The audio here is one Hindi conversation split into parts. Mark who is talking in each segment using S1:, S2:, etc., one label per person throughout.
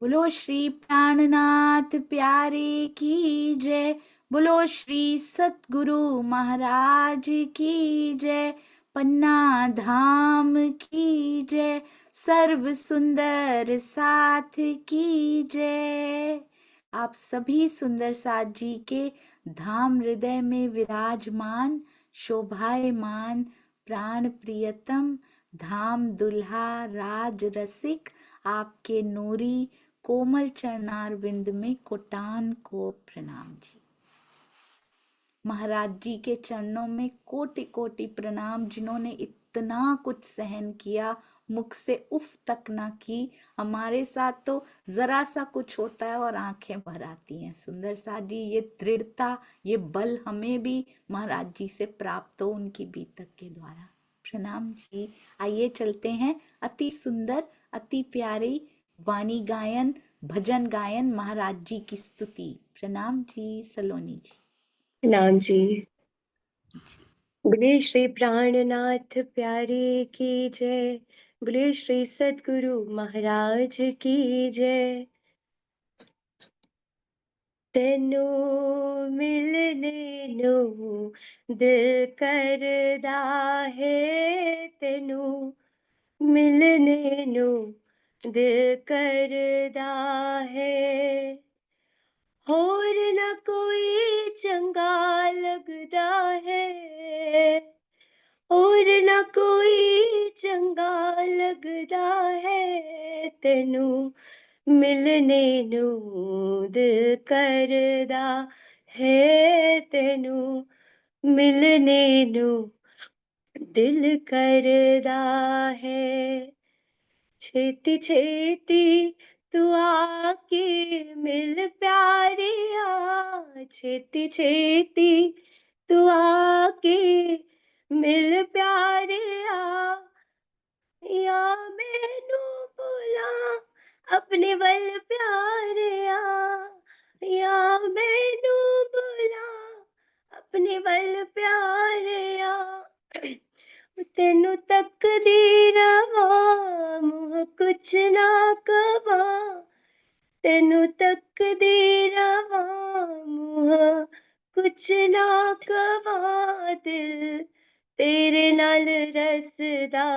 S1: बोलो श्री प्राणनाथ प्यारे की जय। बोलो श्री सतगुरु महाराज की जय। पन्ना धाम की जय। सर्व सुंदर साथ की जय। आप सभी सुंदर साथ जी के धाम हृदय में विराजमान शोभायमान प्राण प्रियतम धाम दुल्हा राज रसिक आपके नूरी कोमल चरणार बिंद में कोटान को प्रणाम जी। महाराज जी के चरणों में कोटि कोटि प्रणाम, जिन्होंने इतना कुछ सहन किया, मुख से उफ तक ना की। हमारे साथ तो जरा सा कुछ होता है और आंखें भर आती हैं। सुंदर साथ जी, ये दृढ़ता, ये बल हमें भी महाराज जी से प्राप्त हो उनकी बीतक के द्वारा। प्रणाम जी। आइए चलते हैं अति सुंदर अति प्यारी वाणी गायन भजन गायन महाराज जी की स्तुति। प्रणाम जी सलोनी जी।
S2: प्रणाम जी। बोले श्री प्राणनाथ प्यारे की जय। बोले श्री सतगुरु महाराज की जय। तेनू मिलने नो दिल करदा है, तेनू मिलने नो दिल करदा है। होर ना कोई चंगा लगदा है, और ना कोई चंगा लगदा है। तेनू मिलने नू दिल करदा है, तेनू मिलने नू दिल करदा है। छेती छेती तू आके मिल प्यारिया, छेती छेती तू आके मिल प्यारिया। या मैनू बुला अपने वल प्यारिया, या मैनू बुला अपने वल प्यारिया। तेनू तकदी रवां मुँह कुछ ना कवां, तेनू तकदी रवां मुँह कुछ ना कवां। दिल तेरे नाल रसदा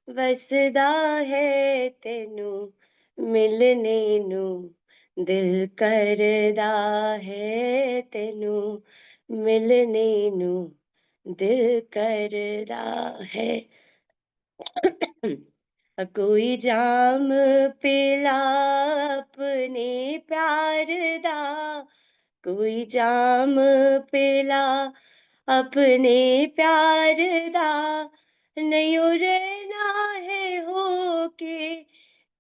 S2: वसदा है, तेनू मिलने नू दिल करदा है, तेनू मिलने नू दिल करदा है। कोई जाम पिला अपने प्यार दा, कोई जाम पिला अपने प्यार दा। नहीं रहना है होके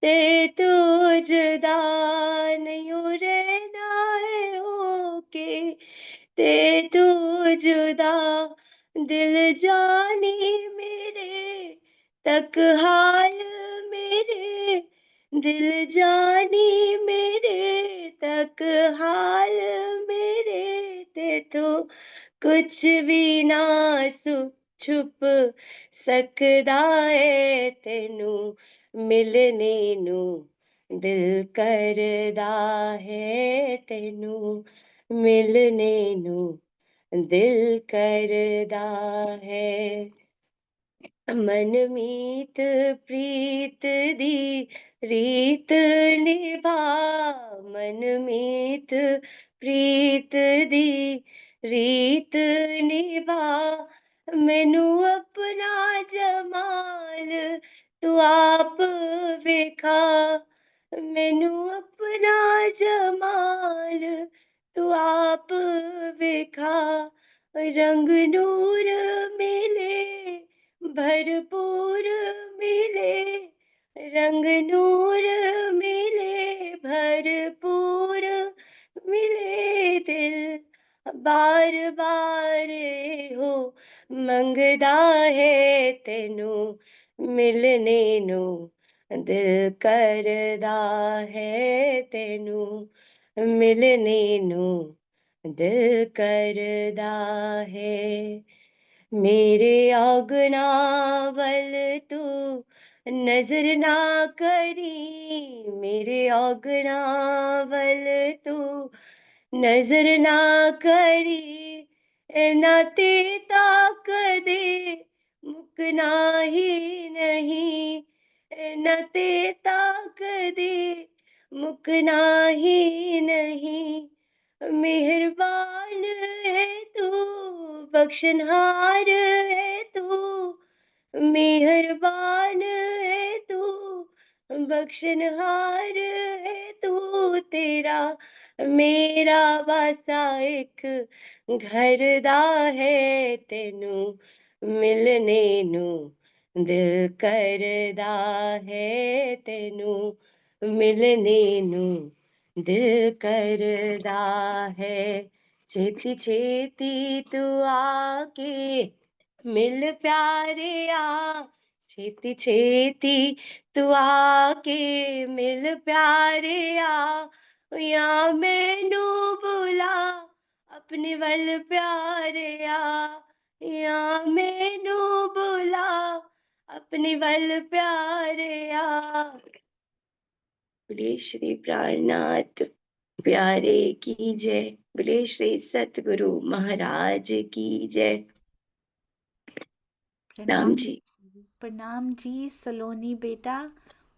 S2: ते तू जुदा, नहीं रहना है होके ते तू जुदा। दिल जानी मेरे तक हाल मेरे, दिल जानी मेरे तक हाल मेरे। ते तो कुछ भी ना छुप सकदा है, तेनू मिलने नू दिल करदा है, तेनू मिलने नू दिल करदा है। मनमीत प्रीत दी रीत निभा, मनमीत प्रीत दी रीत निभा। मैनू अपना जमाल तू आप विखा, मैनू अपना जमाल तू आप विखा। रंग नूर मिले भरपूर मिले, रंग नूर मिले भरपूर मिले। दिल बार बार हो मंगदा है, तेनू मिलने नू दिल करदा है, तेनू मिलने नू दिल करदा है। मेरे आगना वल तू नजर ना करी मेरे औगणा वल तू, नजर ना करी नाते ताक दे, मुकना ही नहीं, नाते ताक दे, मुकना ही नहीं। मेहरबान है तू, बख्शनहार है तू, मेहरबान है तू, बख्शनहार है तू, तेरा मेरा वास्ता एक घर दा है, तेनू मिलने नू दिल करदा है, तेनू मिलने नू दिल करदा है। छेती छेती तू आके मिल प्यारिया, छेती छेती तू आके मिल प्यारिया, या मैनू बुला अपने वल प्यारिया, या मैनू बुला अपने वल प्यारिया। बोले श्री प्राणनाथ प्यारे की जय, बोले श्री सतगुरु महाराज की जय। राम
S1: प्रणाम
S2: जी।
S1: जी, प्रणाम जी सलोनी बेटा।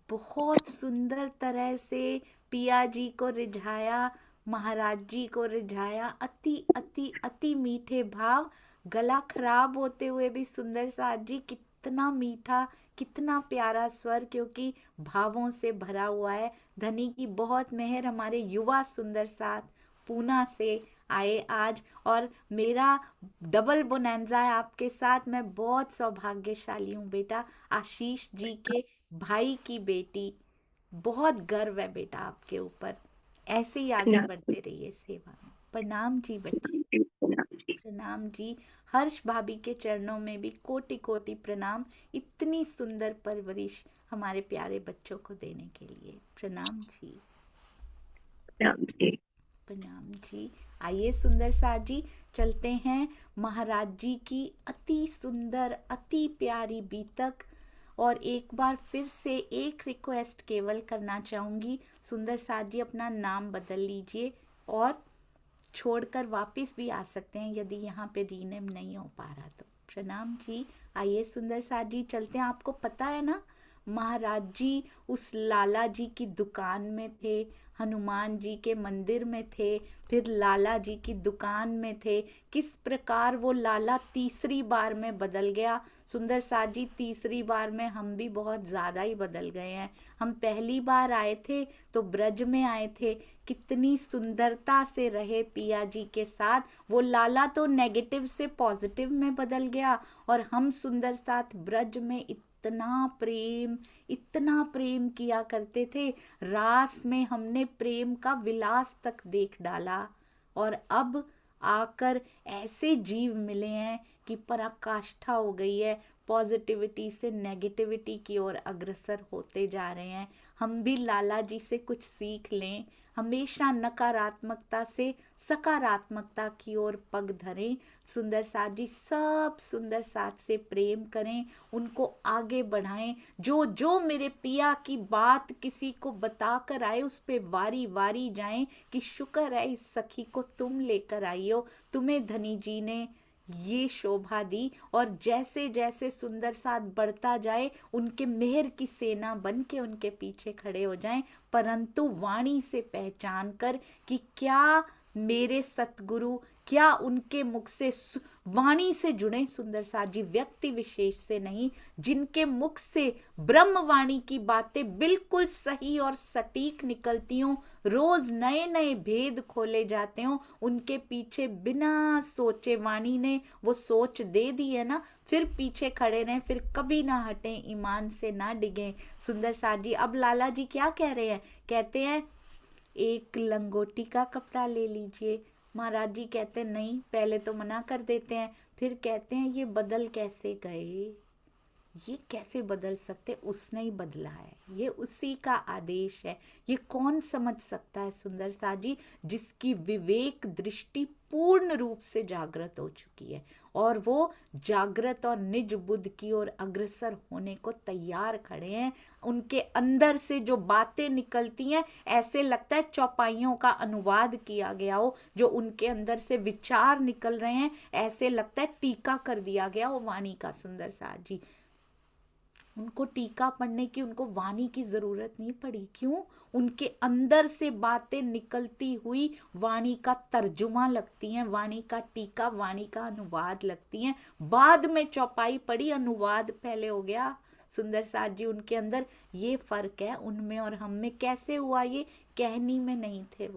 S1: बहुत सुंदर तरह से पिया जी को रिझाया, महाराज जी को रिझाया। अति अति अति मीठे भाव, गला खराब होते हुए भी सुंदर साथ जी कितना मीठा, कितना प्यारा स्वर, क्योंकि भावों से भरा हुआ है। धनी की बहुत मेहर, हमारे युवा सुंदर साथ पूना से आए आज, और मेरा डबल बोनेंजा है आपके साथ। मैं बहुत सौभाग्यशाली हूँ बेटा, आशीष जी के भाई की बेटी। बहुत गर्व है बेटा आपके ऊपर, ऐसे ही आगे
S2: प्रणाम
S1: बढ़ते रहिए सेवा में। प्रणाम जी बच्चे,
S2: जी, प्रणाम जी।
S1: प्रणाम जी। हर्ष भाभी के चरणों में भी कोटि कोटि प्रणाम, इतनी सुंदर परवरिश हमारे प्यारे बच्चों को देने के लिए। प्रणाम जी,
S2: प्रणाम जी।
S1: प्रणाम जी। आइए सुंदर साथ जी, चलते हैं महाराज जी की अति सुंदर अति प्यारी बीतक। और एक बार फिर से एक रिक्वेस्ट केवल करना चाहूंगी, सुंदर साथ जी अपना नाम बदल लीजिए और छोड़कर वापस भी आ सकते हैं यदि यहाँ पे रीनेम नहीं हो पा रहा तो। प्रणाम जी। आइए सुंदर साथ जी चलते हैं। आपको पता है ना, महाराज जी उस लाला जी की दुकान में थे, हनुमान जी के मंदिर में थे, फिर लाला जी की दुकान में थे। किस प्रकार वो लाला तीसरी बार में बदल गया। सुंदर साथ जी तीसरी बार में हम भी बहुत ज़्यादा ही बदल गए हैं। हम पहली बार आए थे तो ब्रज में आए थे, कितनी सुंदरता से रहे पिया जी के साथ। वो लाला तो नेगेटिव से पॉजिटिव में बदल गया, और हम सुंदर साथ ब्रज में इतना प्रेम किया करते थे। रास में हमने प्रेम का विलास तक देख डाला, और अब आकर ऐसे जीव मिले हैं कि पराकाष्ठा हो गई है। पॉजिटिविटी से नेगेटिविटी की ओर अग्रसर होते जा रहे हैं। हम भी लाला जी से कुछ सीख लें, हमेशा नकारात्मकता से सकारात्मकता की ओर पग धरें। सुंदर साथ जी सब सुंदर साथ से प्रेम करें, उनको आगे बढ़ाएं। जो जो मेरे पिया की बात किसी को बता कर आए उस पे वारी वारी जाएं कि शुक्र है इस सखी को तुम लेकर आई हो, तुम्हें धनी जी ने ये शोभा दी। और जैसे जैसे सुंदर साथ बढ़ता जाए, उनके मेहर की सेना बन के उनके पीछे खड़े हो जाएं, परंतु वाणी से पहचान कर कि क्या मेरे सतगुरु, क्या उनके मुख से वाणी से जुड़े सुंदर साथ जी, व्यक्ति विशेष से नहीं, जिनके मुख से ब्रह्मवाणी की बातें बिल्कुल सही और सटीक निकलती हों, रोज नए नए भेद खोले जाते हों, उनके पीछे बिना सोचे वाणी ने वो सोच दे दी है ना, फिर पीछे खड़े रहें, फिर कभी ना हटें, ईमान से ना डिगें। सुंदर साथ जी अब लाला जी क्या कह रहे हैं, कहते हैं एक लंगोटी का कपड़ा ले लीजिए। महाराज जी कहते नहीं, पहले तो मना कर देते हैं, फिर कहते हैं ये बदल कैसे गए। ये कैसे बदल सकते, उसने ही बदला है, ये उसी का आदेश है। ये कौन समझ सकता है सुंदर सा जी, जिसकी विवेक दृष्टि पूर्ण रूप से जागृत हो चुकी है और वो जागृत और निज बुद्ध की ओर अग्रसर होने को तैयार खड़े हैं। उनके अंदर से जो बातें निकलती हैं, ऐसे लगता है चौपाइयों का अनुवाद किया गया हो। जो उनके अंदर से विचार निकल रहे हैं, ऐसे लगता है टीका कर दिया गया हो वाणी का। सुंदर सा जी, उनको टीका पढ़ने की, उनको वाणी की जरूरत नहीं पड़ी। क्यों? उनके अंदर से बातें निकलती हुई वाणी का तर्जुमा लगती हैं, वाणी का टीका, वाणी का अनुवाद लगती हैं। बाद में चौपाई पड़ी, अनुवाद पहले हो गया। सुंदर साथ जी, उनके अंदर ये फर्क है उनमें और हम में। कैसे हुआ ये? कहनी में नहीं थे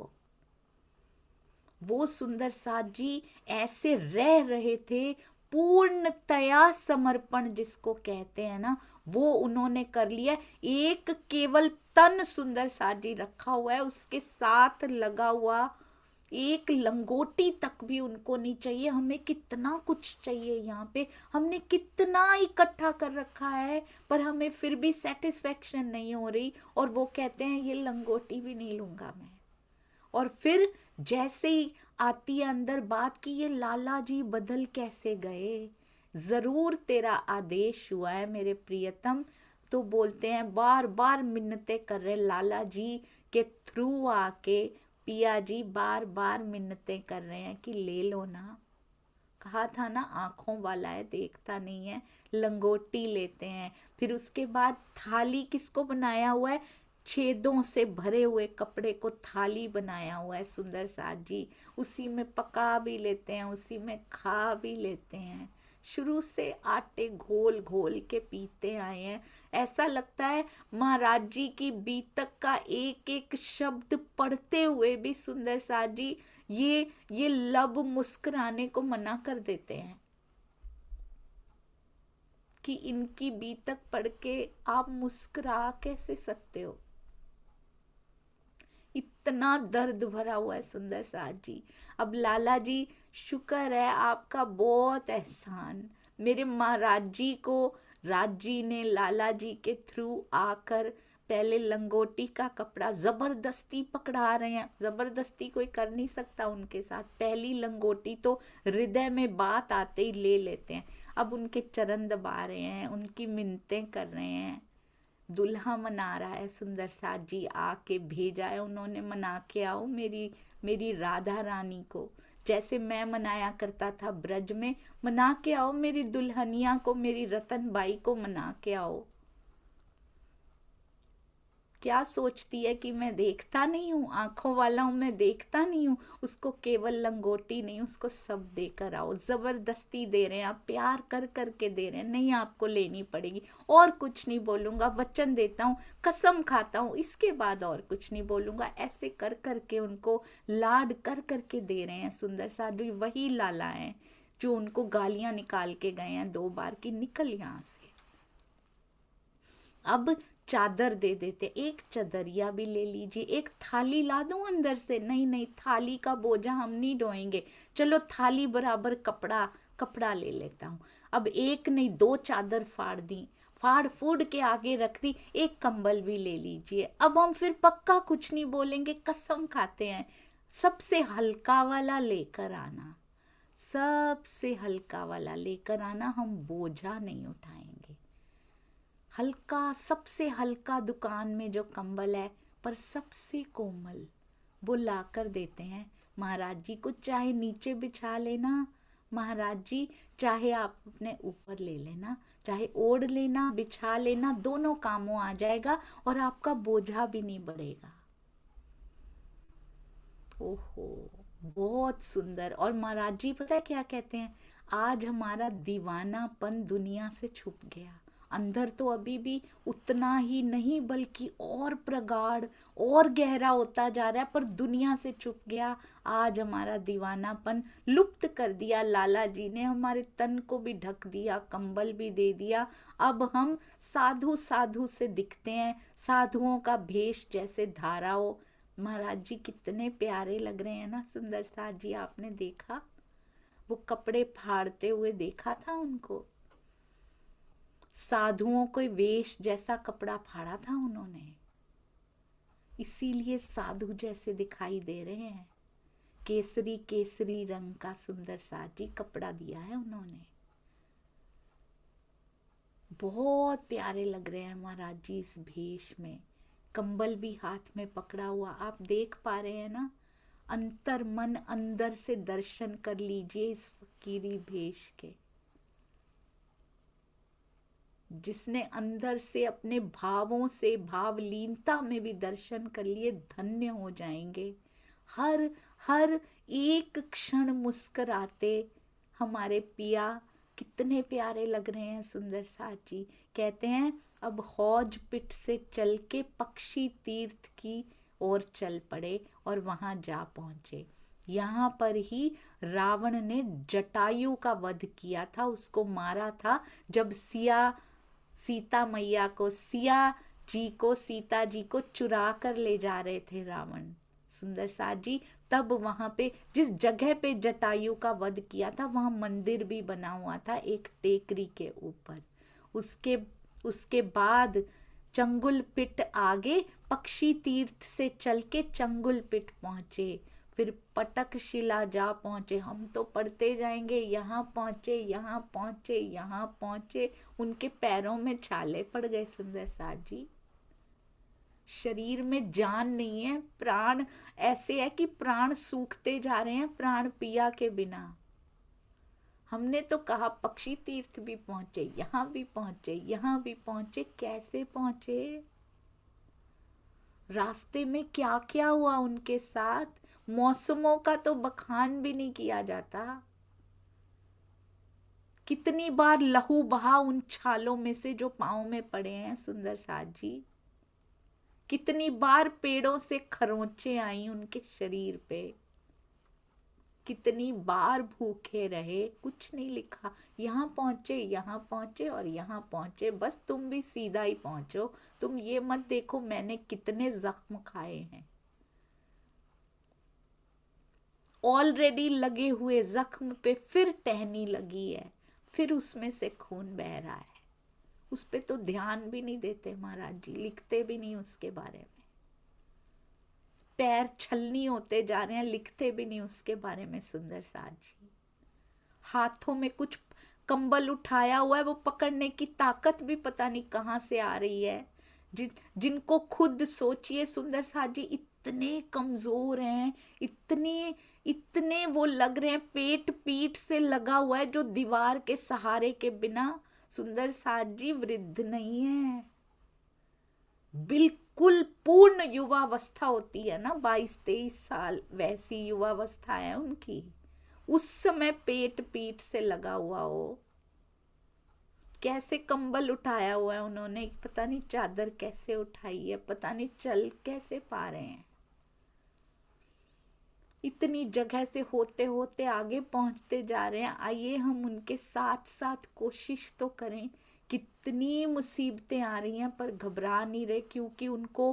S1: वो सुंदर साथ जी ऐसे रह रहे थे, पूर्णतया समर्पण जिसको कहते हैं ना, वो उन्होंने कर लिया। एक केवल तन सुंदर साथ जी रखा हुआ है, उसके साथ लगा हुआ एक लंगोटी तक भी उनको नहीं चाहिए। हमें कितना कुछ चाहिए यहाँ पे, हमने कितना इकट्ठा कर रखा है, पर हमें फिर भी सेटिस्फेक्शन नहीं हो रही। और वो कहते हैं ये लंगोटी भी नहीं लूंगा मैं। और फिर जैसे ही आती है अंदर बात की, ये लाला जी बदल कैसे गए, जरूर तेरा आदेश हुआ है मेरे प्रियतम। तो बोलते हैं, बार बार मिन्नतें कर रहे लाला जी के थ्रू आके, पिया जी बार बार मिन्नतें कर रहे हैं कि ले लो ना। कहा था ना, आंखों वाला है देखता नहीं है। लंगोटी लेते हैं, फिर उसके बाद थाली किसको बनाया हुआ है? छेदों से भरे हुए कपड़े को थाली बनाया हुआ है सुंदर साथ जी। उसी में पका भी लेते हैं, उसी में खा भी लेते हैं। शुरू से आटे घोल घोल के पीते आए हैं। ऐसा लगता है महाराज जी की बीतक का एक एक शब्द पढ़ते हुए भी सुंदर साथ जी ये लब मुस्कुराने को मना कर देते हैं कि इनकी बीतक पढ़ के आप मुस्कुरा कैसे सकते हो। इतना दर्द भरा हुआ है सुंदर साथ जी। अब लाला जी, शुक्र है आपका बहुत एहसान, मेरे महाराज जी को राज जी ने लाला जी के थ्रू आकर पहले लंगोटी का कपड़ा जबरदस्ती पकड़ा रहे हैं। जबरदस्ती कोई कर नहीं सकता उनके साथ। पहली लंगोटी तो हृदय में बात आते ही ले लेते हैं। अब उनके चरण दबा रहे हैं, उनकी मिन्नतें कर रहे हैं। दुल्हा मना रहा है सुंदर साथ जी, आके भेजा है उन्होंने, मना के आओ मेरी राधा रानी को, जैसे मैं मनाया करता था ब्रज में। मना के आओ मेरी दुल्हनिया को, मेरी रतन बाई को मना के आओ। क्या सोचती है कि मैं देखता नहीं हूँ, आंखों वाला हूँ, मैं देखता नहीं हूँ? उसको केवल लंगोटी नहीं, उसको सब देकर आओ। जबरदस्ती दे रहे हैं, आप प्यार कर करके दे रहे हैं। नहीं, आपको लेनी पड़ेगी, और कुछ नहीं बोलूंगा, वचन देता हूँ, कसम खाता हूँ, इसके बाद और कुछ नहीं बोलूंगा। ऐसे कर करके उनको लाड कर करके दे रहे हैं सुंदर साधु। वही लाला है जो उनको गालियां निकाल के गए हैं 2 बार की, निकल यहाँ से। अब चादर दे देते, एक चदरिया भी ले लीजिए, एक थाली ला दूं अंदर से। नहीं नहीं, थाली का बोझा हम नहीं ढोएंगे, चलो थाली बराबर कपड़ा कपड़ा ले लेता हूँ। अब एक नहीं 2 चादर फाड़ दी, फाड़ फूड़ के आगे रख दी, एक कंबल भी ले लीजिए। अब हम फिर पक्का कुछ नहीं बोलेंगे, कसम खाते हैं। सबसे हल्का वाला लेकर आना, सबसे हल्का वाला लेकर आना, हम बोझा नहीं उठाएंगे। हल्का, सबसे हल्का दुकान में जो कंबल है, पर सबसे कोमल, वो ला कर देते हैं महाराज जी को। चाहे नीचे बिछा लेना महाराज जी, चाहे आप अपने ऊपर ले लेना, चाहे ओढ़ लेना, बिछा लेना, दोनों कामों आ जाएगा और आपका बोझा भी नहीं बढ़ेगा। ओहो, बहुत सुंदर। और महाराज जी पता है क्या कहते हैं? आज हमारा दीवानापन दुनिया से छुप गया। अंदर तो अभी भी उतना ही नहीं, बल्कि और प्रगाढ़ और गहरा होता जा रहा है, पर दुनिया से छुप गया। आज हमारा दीवानापन लुप्त कर दिया लाला जी ने, हमारे तन को भी ढक दिया, कंबल भी दे दिया। अब हम साधु साधु से दिखते हैं, साधुओं का भेष जैसे धारा हो। महाराज जी कितने प्यारे लग रहे हैं ना सुंदर साथ जी। आपने देखा वो कपड़े फाड़ते हुए, देखा था उनको? साधुओं को वेश जैसा कपड़ा फाड़ा था उन्होंने, इसीलिए साधु जैसे दिखाई दे रहे हैं। केसरी केसरी रंग का सुंदर साजी कपड़ा दिया है उन्होंने, बहुत प्यारे लग रहे हैं महाराज जी इस भेष में। कंबल भी हाथ में पकड़ा हुआ, आप देख पा रहे हैं ना। अंतर मन अंदर से दर्शन कर लीजिए इस फकीरी भेष के। जिसने अंदर से अपने भावों से भावलीनता में भी दर्शन कर लिए, धन्य हो जाएंगे। हर हर एक क्षण मुस्कुराते हमारे पिया कितने प्यारे लग रहे हैं सुंदर साथ जी। कहते हैं अब हौज पिट से चल के पक्षी तीर्थ की ओर चल पड़े और वहां जा पहुंचे। यहाँ पर ही रावण ने जटायु का वध किया था, उसको मारा था जब सीता मैया को, सिया जी को, सीता जी को चुरा कर ले जा रहे थे रावण सुंदर साथ जी। तब वहां पे जिस जगह पे जटायु का वध किया था वहां मंदिर भी बना हुआ था एक टेकरी के ऊपर। उसके बाद चंगुल पिट आगे पक्षी तीर्थ से चल के चंगुल पिट पहुंचे, फिर पटक शिला जा पहुंचे। हम तो पढ़ते जाएंगे, यहाँ पहुंचे, यहाँ पहुंचे, यहाँ पहुंचे। उनके पैरों में छाले पड़ गए सुंदर साथ जी। शरीर में जान नहीं है, प्राण ऐसे है कि प्राण सूखते जा रहे हैं प्राण पिया के बिना। हमने तो कहा पक्षी तीर्थ भी पहुंचे, यहाँ भी पहुंचे, यहाँ भी पहुंचे। कैसे पहुंचे? रास्ते में क्या क्या हुआ उनके साथ, मौसमों का तो बखान भी नहीं किया जाता। कितनी बार लहू बहा उन छालों में से जो पांव में पड़े हैं सुंदर साथ जी। कितनी बार पेड़ों से खरोंचे आई उनके शरीर पे। कितनी बार भूखे रहे, कुछ नहीं लिखा। यहाँ पहुंचे और यहाँ पहुंचे। बस तुम भी सीधा ही पहुंचो, तुम ये मत देखो मैंने कितने जख्म खाए हैं। ऑलरेडी लगे हुए जख्म पे फिर टहनी लगी है, फिर उसमें से खून बह रहा है। उस पे तो ध्यान भी नहीं देते महाराज जी, लिखते भी नहीं उसके बारे में। पैर छलनी होते जा रहे हैं, लिखते भी नहीं उसके बारे में सुंदर साथ जी। हाथों में कुछ कंबल उठाया हुआ है, वो पकड़ने की ताकत भी पता नहीं कहाँ से आ रही है। जिनको खुद सोचिए सुंदर साथ जी, इतने कमजोर हैं, इतने वो लग रहे हैं, पेट पीठ से लगा हुआ है जो दीवार के सहारे के बिना सुंदर साथ जी वृद्ध नहीं है। बिल्कुल पूर्ण युवावस्था होती है ना, 22-23 साल, वैसी युवावस्था है उनकी। उस समय पेट पीठ से लगा हुआ हो। कैसे कंबल उठाया हुआ है उन्होंने, पता नहीं चादर कैसे उठाई है, पता नहीं चल कैसे पा रहे हैं। इतनी जगह से होते होते आगे पहुंचते जा रहे हैं। आइए हम उनके साथ साथ कोशिश तो करें। कितनी मुसीबतें आ रही हैं पर घबरा नहीं रहे, क्योंकि उनको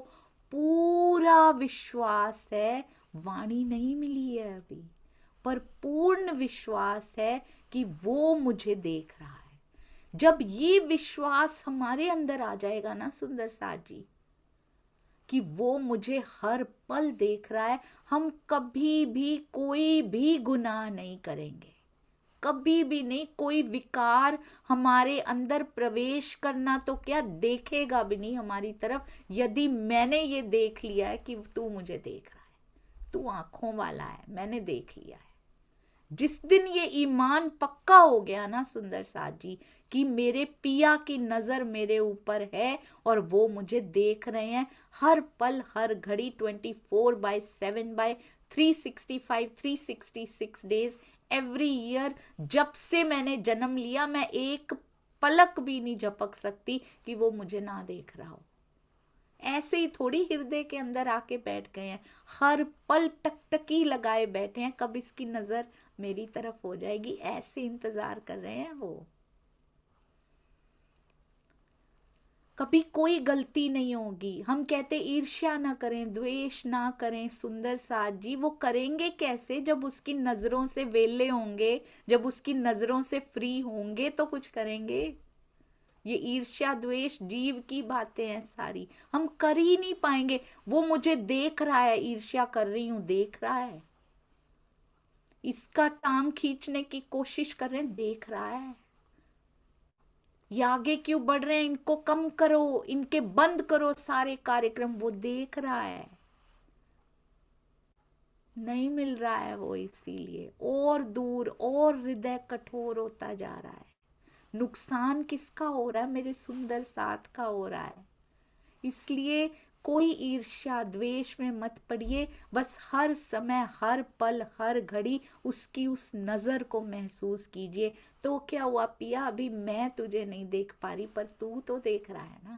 S1: पूरा विश्वास है। वाणी नहीं मिली है अभी, पर पूर्ण विश्वास है कि वो मुझे देख रहा है। जब ये विश्वास हमारे अंदर आ जाएगा ना सुंदर साथ जी, कि वो मुझे हर पल देख रहा है, हम कभी भी कोई भी गुनाह नहीं करेंगे। कभी भी नहीं। कोई विकार हमारे अंदर प्रवेश करना तो क्या, देखेगा भी नहीं हमारी तरफ। यदि मैंने ये देख लिया है कि तू मुझे देख रहा है, तू आंखों वाला है, मैंने देख लिया है। जिस दिन ये ईमान पक्का हो गया ना सुंदर साथ जी, कि मेरे पिया की नजर मेरे ऊपर है और वो मुझे देख रहे हैं हर पल हर घड़ी, 24/7/365 366 डेज एवरी ईयर। जब से मैंने जन्म लिया मैं एक पलक भी नहीं झपक सकती कि वो मुझे ना देख रहा हो। ऐसे ही थोड़ी हृदय के अंदर आके बैठ गए हैं, हर पल टकटकी लगाए बैठे हैं, कब इसकी नजर मेरी तरफ हो जाएगी, ऐसे इंतजार कर रहे हैं वो। कभी कोई गलती नहीं होगी। हम कहते ईर्ष्या ना करें, द्वेष ना करें सुंदर साथ जी। वो करेंगे कैसे? जब उसकी नजरों से वेले होंगे, जब उसकी नजरों से फ्री होंगे तो कुछ करेंगे। ये ईर्ष्या द्वेष जीव की बातें हैं सारी, हम कर ही नहीं पाएंगे। वो मुझे देख रहा है, ईर्ष्या कर रही हूं, देख रहा है, इसका टांग खींचने की कोशिश कर रहे हैं, देख रहा है। ये आगे क्यों बढ़ रहे हैं, इनको कम करो, इनके बंद करो सारे कार्यक्रम, वो देख रहा है। नहीं मिल रहा है वो, इसीलिए और दूर और हृदय कठोर होता जा रहा है। नुकसान किसका हो रहा है? मेरे सुंदर साथ का हो रहा है। इसलिए कोई ईर्ष्या द्वेष में मत पड़िए, बस हर समय हर पल हर घड़ी उसकी उस नजर को महसूस कीजिए। तो क्या हुआ पिया, अभी मैं तुझे नहीं देख पा रही, पर तू तो देख रहा है ना,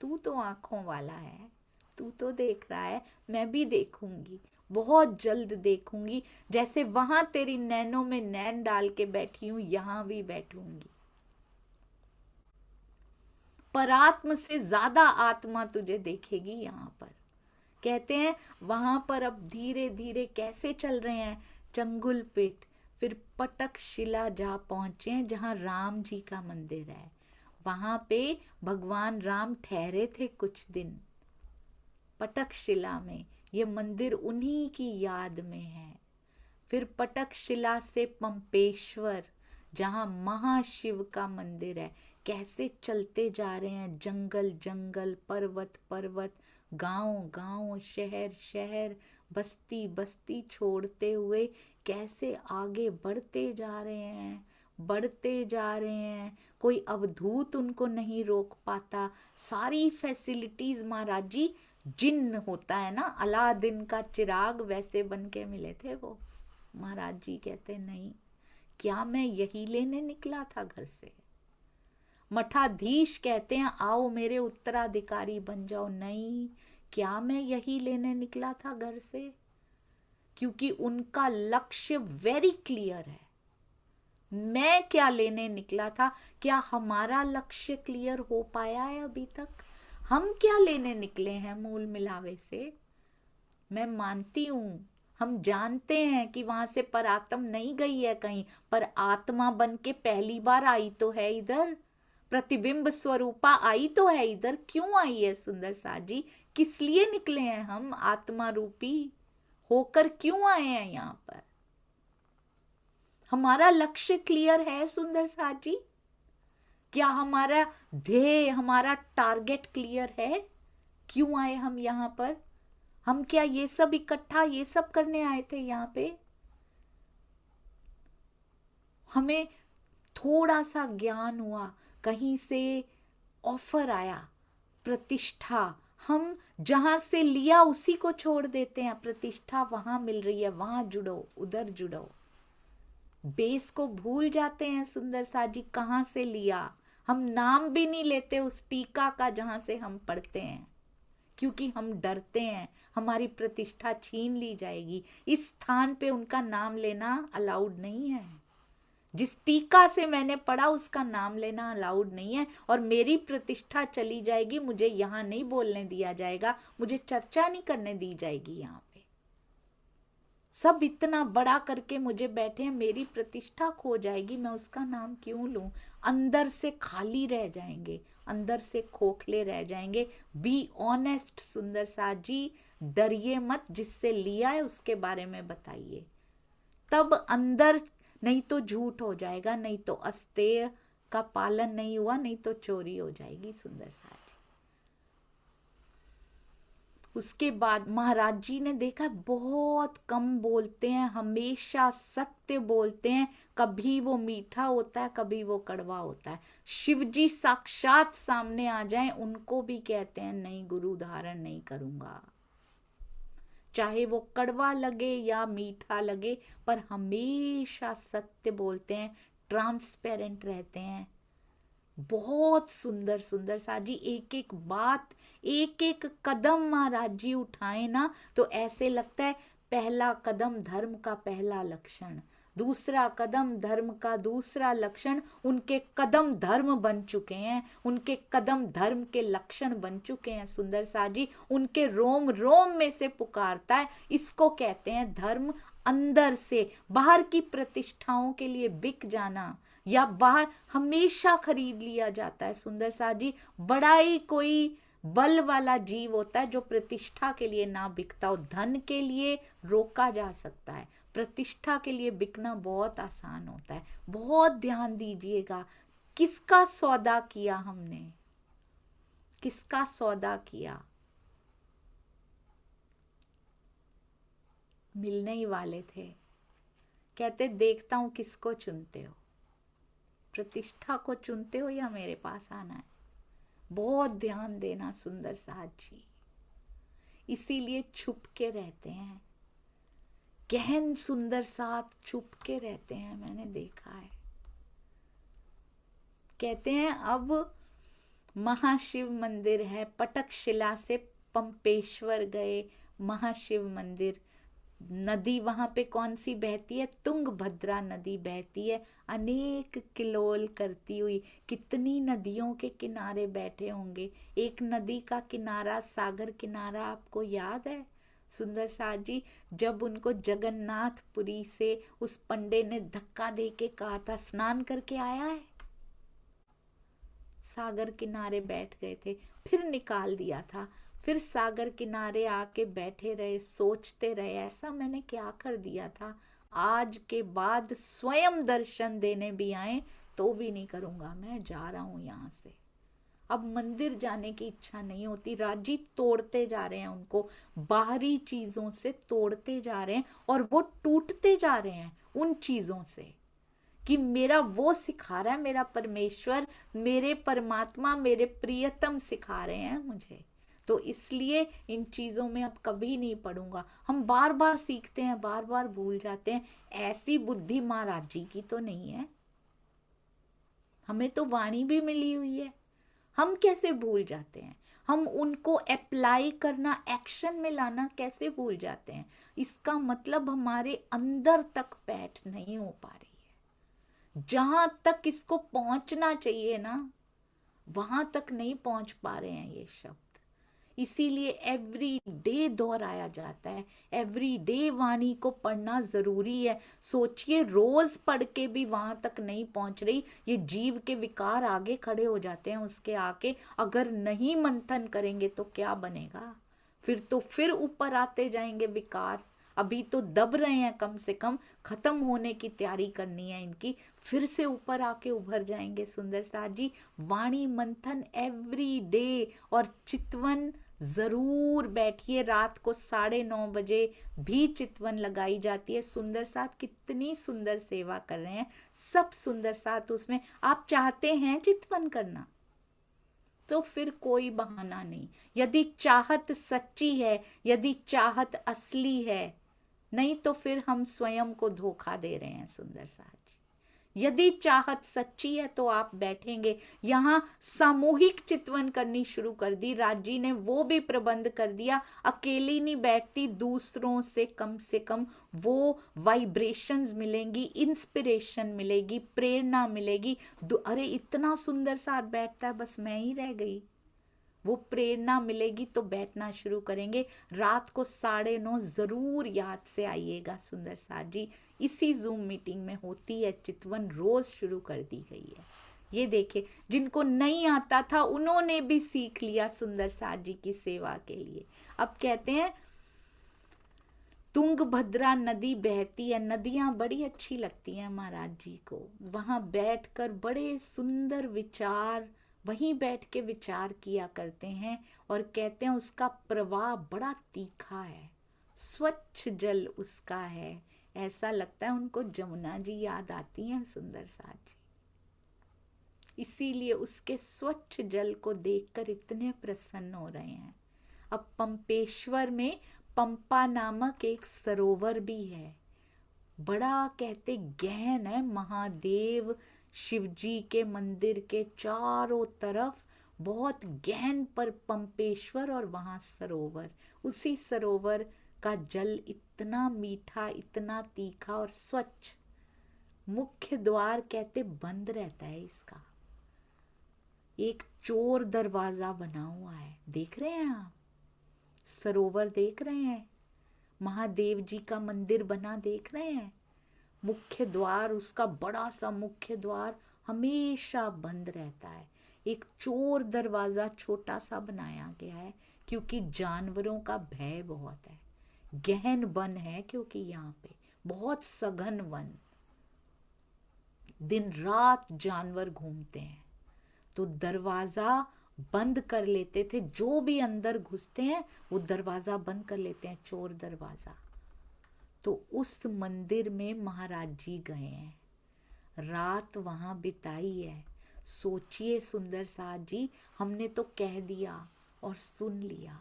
S1: तू तो आंखों वाला है, तू तो देख रहा है। मैं भी देखूंगी, बहुत जल्द देखूंगी। जैसे वहां तेरी नैनों में नैन डाल के बैठी हूं, यहां भी बैठूंगी। परात्म से ज्यादा आत्मा तुझे देखेगी यहाँ पर। कहते हैं वहां पर अब धीरे धीरे कैसे चल रहे हैं, चंगुल पिट, फिर पटक शिला जा पहुंचे हैं जहां राम जी का मंदिर है। वहां पे भगवान राम ठहरे थे कुछ दिन, पटक शिला में। ये मंदिर उन्हीं की याद में है। फिर पटक शिला से पंपेश्वर, जहां महाशिव का मंदिर है। कैसे चलते जा रहे हैं, जंगल जंगल, पर्वत पर्वत, गांव गांव, शहर शहर, बस्ती बस्ती छोड़ते हुए कैसे आगे बढ़ते जा रहे हैं, बढ़ते जा रहे हैं। कोई अवधूत उनको नहीं रोक पाता। सारी फैसिलिटीज महाराज जी, जिन्न होता है ना अलादीन का चिराग, वैसे बन के मिले थे वो। महाराज जी कहते नहीं, क्या मैं यही लेने निकला था घर से? मठाधीश कहते हैं आओ मेरे उत्तराधिकारी बन जाओ। नहीं, क्या मैं यही लेने निकला था घर से? क्योंकि उनका लक्ष्य वेरी क्लियर है। मैं क्या लेने निकला था? क्या हमारा लक्ष्य क्लियर हो पाया है अभी तक? हम क्या लेने निकले हैं मूल मिलावे से? मैं मानती हूं, हम जानते हैं कि वहां से परात्म नहीं गई है कहीं, पर आत्मा बन के पहली बार आई तो है इधर, प्रतिबिंब स्वरूपा आई तो है इधर। क्यों आई है सुंदर साजी? किस लिए निकले हैं हम आत्मा रूपी होकर? क्यों आए हैं यहाँ पर? हमारा लक्ष्य क्लियर है सुंदर साजी? क्या हमारा ध्येय, हमारा टारगेट क्लियर है? क्यों आए हम यहाँ पर? हम क्या ये सब इकट्ठा ये सब करने आए थे यहाँ पे? हमें थोड़ा सा ज्ञान हुआ, कहीं से ऑफर आया, प्रतिष्ठा, हम जहां से लिया उसी को छोड़ देते हैं। प्रतिष्ठा वहां मिल रही है, वहां जुड़ो, उधर जुड़ो। बेस को भूल जाते हैं सुंदर साजी, कहां से लिया। हम नाम भी नहीं लेते उस टीका का जहां से हम पढ़ते हैं, क्योंकि हम डरते हैं हमारी प्रतिष्ठा छीन ली जाएगी। इस स्थान पे उनका नाम लेना अलाउड नहीं है। जिस टीका से मैंने पढ़ा उसका नाम लेना अलाउड नहीं है, और मेरी प्रतिष्ठा चली जाएगी, मुझे यहाँ नहीं बोलने दिया जाएगा, मुझे चर्चा नहीं करने दी जाएगी। यहाँ पे सब इतना बड़ा करके मुझे बैठे हैं, मेरी प्रतिष्ठा खो जाएगी, मैं उसका नाम क्यों लूं? अंदर से खाली रह जाएंगे, अंदर से खोखले रह जाएंगे। बी ऑनेस्ट सुंदर साजी, डरिए मत। जिससे लिया है उसके बारे में बताइए, तब अंदर, नहीं तो झूठ हो जाएगा, नहीं तो अस्तेय का पालन नहीं हुआ, नहीं तो चोरी हो जाएगी सुंदर साजी। उसके बाद महाराज जी ने देखा बहुत कम बोलते हैं, हमेशा सत्य बोलते हैं। कभी वो मीठा होता है, कभी वो कड़वा होता है। शिव जी साक्षात सामने आ जाएं, उनको भी कहते हैं नहीं गुरु धारण नहीं करूंगा, चाहे वो कड़वा लगे या मीठा लगे, पर हमेशा सत्य बोलते हैं, ट्रांसपेरेंट रहते हैं। बहुत सुंदर सुंदर साजी, एक एक बात, एक एक कदम महाराज जी उठाए ना तो ऐसे लगता है पहला कदम धर्म का पहला लक्षण, दूसरा कदम धर्म का दूसरा लक्षण, उनके कदम धर्म बन चुके हैं, उनके कदम धर्म के लक्षण बन चुके हैं सुंदर सा जी। उनके रोम रोम में से पुकारता है। इसको कहते हैं धर्म। अंदर से बाहर की प्रतिष्ठाओं के लिए बिक जाना या बाहर हमेशा खरीद लिया जाता है सुंदर सा जी। बड़ा ही कोई बल वाला जीव होता है जो प्रतिष्ठा के लिए ना बिकता हो। धन के लिए रोका जा सकता है, प्रतिष्ठा के लिए बिकना बहुत आसान होता है। बहुत ध्यान दीजिएगा, किसका सौदा किया हमने, किसका सौदा किया। मिलने ही वाले थे, कहते देखता हूं किसको चुनते हो, प्रतिष्ठा को चुनते हो या मेरे पास आना है। बहुत ध्यान देना सुंदर साथ जी। इसीलिए छुप के रहते हैं, गहन सुंदर साथ छुप के रहते हैं, मैंने देखा है। कहते हैं अब महाशिव मंदिर है, पटक शिला से पंपेश्वर गए, महाशिव मंदिर। नदी वहां पे कौन सी बहती है? तुंगभद्रा नदी बहती है, अनेक किलोल करती हुई। कितनी नदियों के किनारे बैठे होंगे। एक नदी का किनारा सागर किनारा आपको याद है सुंदर साथ जी? जब उनको जगन्नाथपुरी से उस पंडे ने धक्का दे के कहा था स्नान करके आया है, सागर किनारे बैठ गए थे, फिर निकाल दिया था, फिर सागर किनारे आके बैठे रहे, सोचते रहे ऐसा मैंने क्या कर दिया था। आज के बाद स्वयं दर्शन देने भी आए तो भी नहीं करूंगा, मैं जा रहा हूं यहां से। अब मंदिर जाने की इच्छा नहीं होती। राजी तोड़ते जा रहे हैं उनको, बाहरी चीजों से तोड़ते जा रहे हैं और वो टूटते जा रहे हैं उन चीजों से कि मेरा वो सिखा रहा है, मेरा परमेश्वर, मेरे परमात्मा, मेरे प्रियतम सिखा रहे हैं मुझे, तो इसलिए इन चीजों में अब कभी नहीं पढ़ूंगा। हम बार बार सीखते हैं, बार बार भूल जाते हैं। ऐसी बुद्धि महाराज जी की तो नहीं है। हमें तो वाणी भी मिली हुई है, हम कैसे भूल जाते हैं? हम उनको अप्लाई करना, एक्शन में लाना कैसे भूल जाते हैं? इसका मतलब हमारे अंदर तक बैठ नहीं हो पा रही है। जहां तक इसको पहुंचना चाहिए ना, वहां तक नहीं पहुंच पा रहे हैं ये शब्द। इसीलिए एवरी डे दोहराया जाता है, एवरी डे वाणी को पढ़ना जरूरी है। सोचिए रोज पढ़ के भी वहां तक नहीं पहुंच रही, ये जीव के विकार आगे खड़े हो जाते हैं उसके आके। अगर नहीं मंथन करेंगे तो क्या बनेगा? फिर तो फिर ऊपर आते जाएंगे विकार। अभी तो दब रहे हैं, कम से कम खत्म होने की तैयारी करनी है इनकी, फिर से ऊपर आके उभर जाएंगे सुंदर साथ जी। वाणी मंथन एवरी डे। और चितवन जरूर बैठिए, रात को 9:30 बजे भी चितवन लगाई जाती है। सुंदर साथ कितनी सुंदर सेवा कर रहे हैं सब सुंदर साथ उसमें। आप चाहते हैं चितवन करना तो फिर कोई बहाना नहीं। यदि चाहत सच्ची है, यदि चाहत असली है, नहीं तो फिर हम स्वयं को धोखा दे रहे हैं सुंदर साथ जी। यदि चाहत सच्ची है तो आप बैठेंगे। यहाँ सामूहिक चितवन करनी शुरू कर दी, राजी ने वो भी प्रबंध कर दिया। अकेली नहीं बैठती, दूसरों से कम वो वाइब्रेशंस मिलेंगी, इंस्पिरेशन मिलेगी, प्रेरणा मिलेगी। अरे इतना सुंदर साथ बैठता है, बस मैं ही रह गई। वो प्रेरणा मिलेगी तो बैठना शुरू करेंगे। रात को 9:30 जरूर याद से आइएगा सुंदर साथ जी। इसी जूम मीटिंग में होती है चितवन, रोज शुरू कर दी गई है। ये देखिए, जिनको नहीं आता था उन्होंने भी सीख लिया सुंदर साथ जी की सेवा के लिए। अब कहते हैं तुंगभद्रा नदी बहती है। नदियां बड़ी अच्छी लगती हैं महाराज जी को, वहां बैठकर बड़े सुंदर विचार, वहीं बैठ के विचार किया करते हैं। और कहते हैं उसका प्रवाह बड़ा तीखा है, स्वच्छ जल उसका है। ऐसा लगता है उनको जमुना जी याद आती हैं सुंदर साथ जी। इसीलिए उसके स्वच्छ जल को देखकर इतने प्रसन्न हो रहे हैं। अब पंपेश्वर में पंपा नामक एक सरोवर भी है, बड़ा कहते गहन है। महादेव शिव जी के मंदिर के चारों तरफ बहुत गहन पर पंपेश्वर और वहां सरोवर। उसी सरोवर का जल इतना मीठा, इतना तीखा और स्वच्छ, मुख्य द्वार कहते बंद रहता है इसका, एक चोर दरवाजा बना हुआ है। देख रहे हैं आप, सरोवर देख रहे हैं, महादेव जी का मंदिर बना देख रहे हैं, मुख्य द्वार, उसका बड़ा सा मुख्य द्वार हमेशा बंद रहता है। एक चोर दरवाजा छोटा सा बनाया गया है, क्योंकि जानवरों का भय बहुत है, गहन वन है, क्योंकि यहाँ पे बहुत सघन वन, दिन रात जानवर घूमते हैं, तो दरवाजा बंद कर लेते थे। जो भी अंदर घुसते हैं वो दरवाजा बंद कर लेते हैं, चोर दरवाजा। तो उस मंदिर में महाराज जी गए हैं, रात वहां बिताई है। सोचिए सुंदर साथ जी, हमने तो कह दिया और सुन लिया,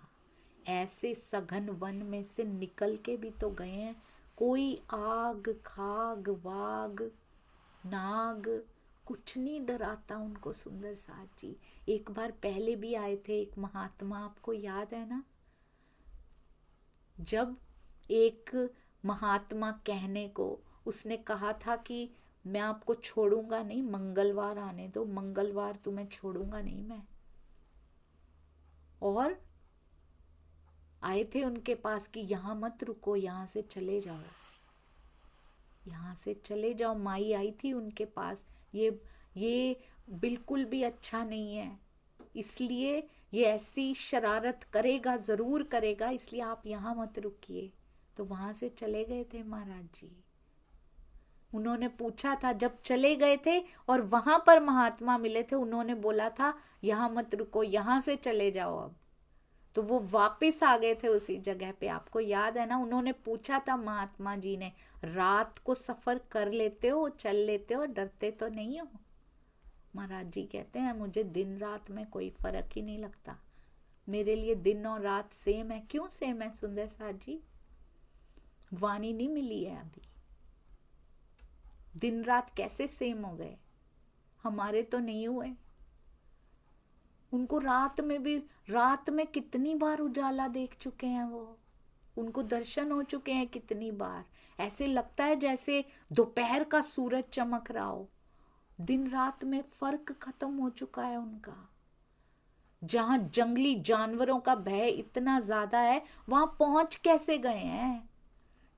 S1: ऐसे सघन वन में से निकल के भी तो गए हैं। कोई आग खाग वाग नाग कुछ नहीं डराता उनको सुंदर साथ जी। एक बार पहले भी आए थे एक महात्मा, आपको याद है ना, जब एक महात्मा कहने को उसने कहा था कि मैं आपको छोड़ूंगा नहीं, मंगलवार आने दो, मंगलवार तुम्हें छोड़ूंगा नहीं मैं। और आए थे उनके पास कि यहाँ मत रुको, यहाँ से चले जाओ, यहाँ से चले जाओ। माई आई थी उनके पास, ये बिल्कुल भी अच्छा नहीं है, इसलिए ये ऐसी शरारत करेगा, जरूर करेगा, इसलिए आप यहाँ मत रुकिए। तो वहां से चले गए थे महाराज जी। उन्होंने पूछा था, जब चले गए थे और वहां पर महात्मा मिले थे, उन्होंने बोला था यहाँ मत रुको, यहाँ से चले जाओ अब। तो वो वापस आ गए थे उसी जगह पे, आपको याद है ना। उन्होंने पूछा था महात्मा जी ने, रात को सफर कर लेते हो, चल लेते हो, डरते तो नहीं हो? महाराज जी कहते हैं, मुझे दिन रात में कोई फर्क ही नहीं लगता, मेरे लिए दिन और रात सेम है। क्यों सेम है सुंदर साथ जी? वाणी नहीं मिली है अभी, दिन रात कैसे सेम हो गए? हमारे तो नहीं हुए। उनको रात में भी, रात में कितनी बार उजाला देख चुके हैं वो, उनको दर्शन हो चुके हैं कितनी बार। ऐसे लगता है जैसे दोपहर का सूरज चमक रहा हो। दिन रात में फर्क खत्म हो चुका है उनका। जहां जंगली जानवरों का भय इतना ज्यादा है, वहां पहुंच कैसे गए हैं?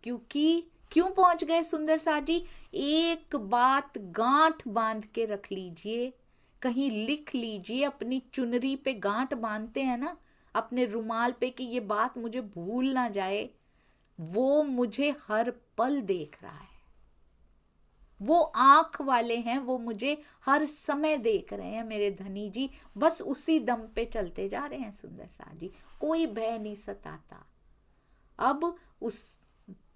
S1: क्यों पहुंच गए सुंदर साथ जी? एक बात गांठ बांध के रख लीजिए, कहीं लिख लीजिए, अपनी चुनरी पे गांठ बांधते हैं ना, अपने रुमाल पे, कि ये बात मुझे भूल ना जाए। वो मुझे हर पल देख रहा है, वो आंख वाले हैं, वो मुझे हर समय देख रहे हैं मेरे धनी जी। बस उसी दम पे चलते जा रहे हैं सुंदर साथ जी, कोई भय नहीं सताता। अब उस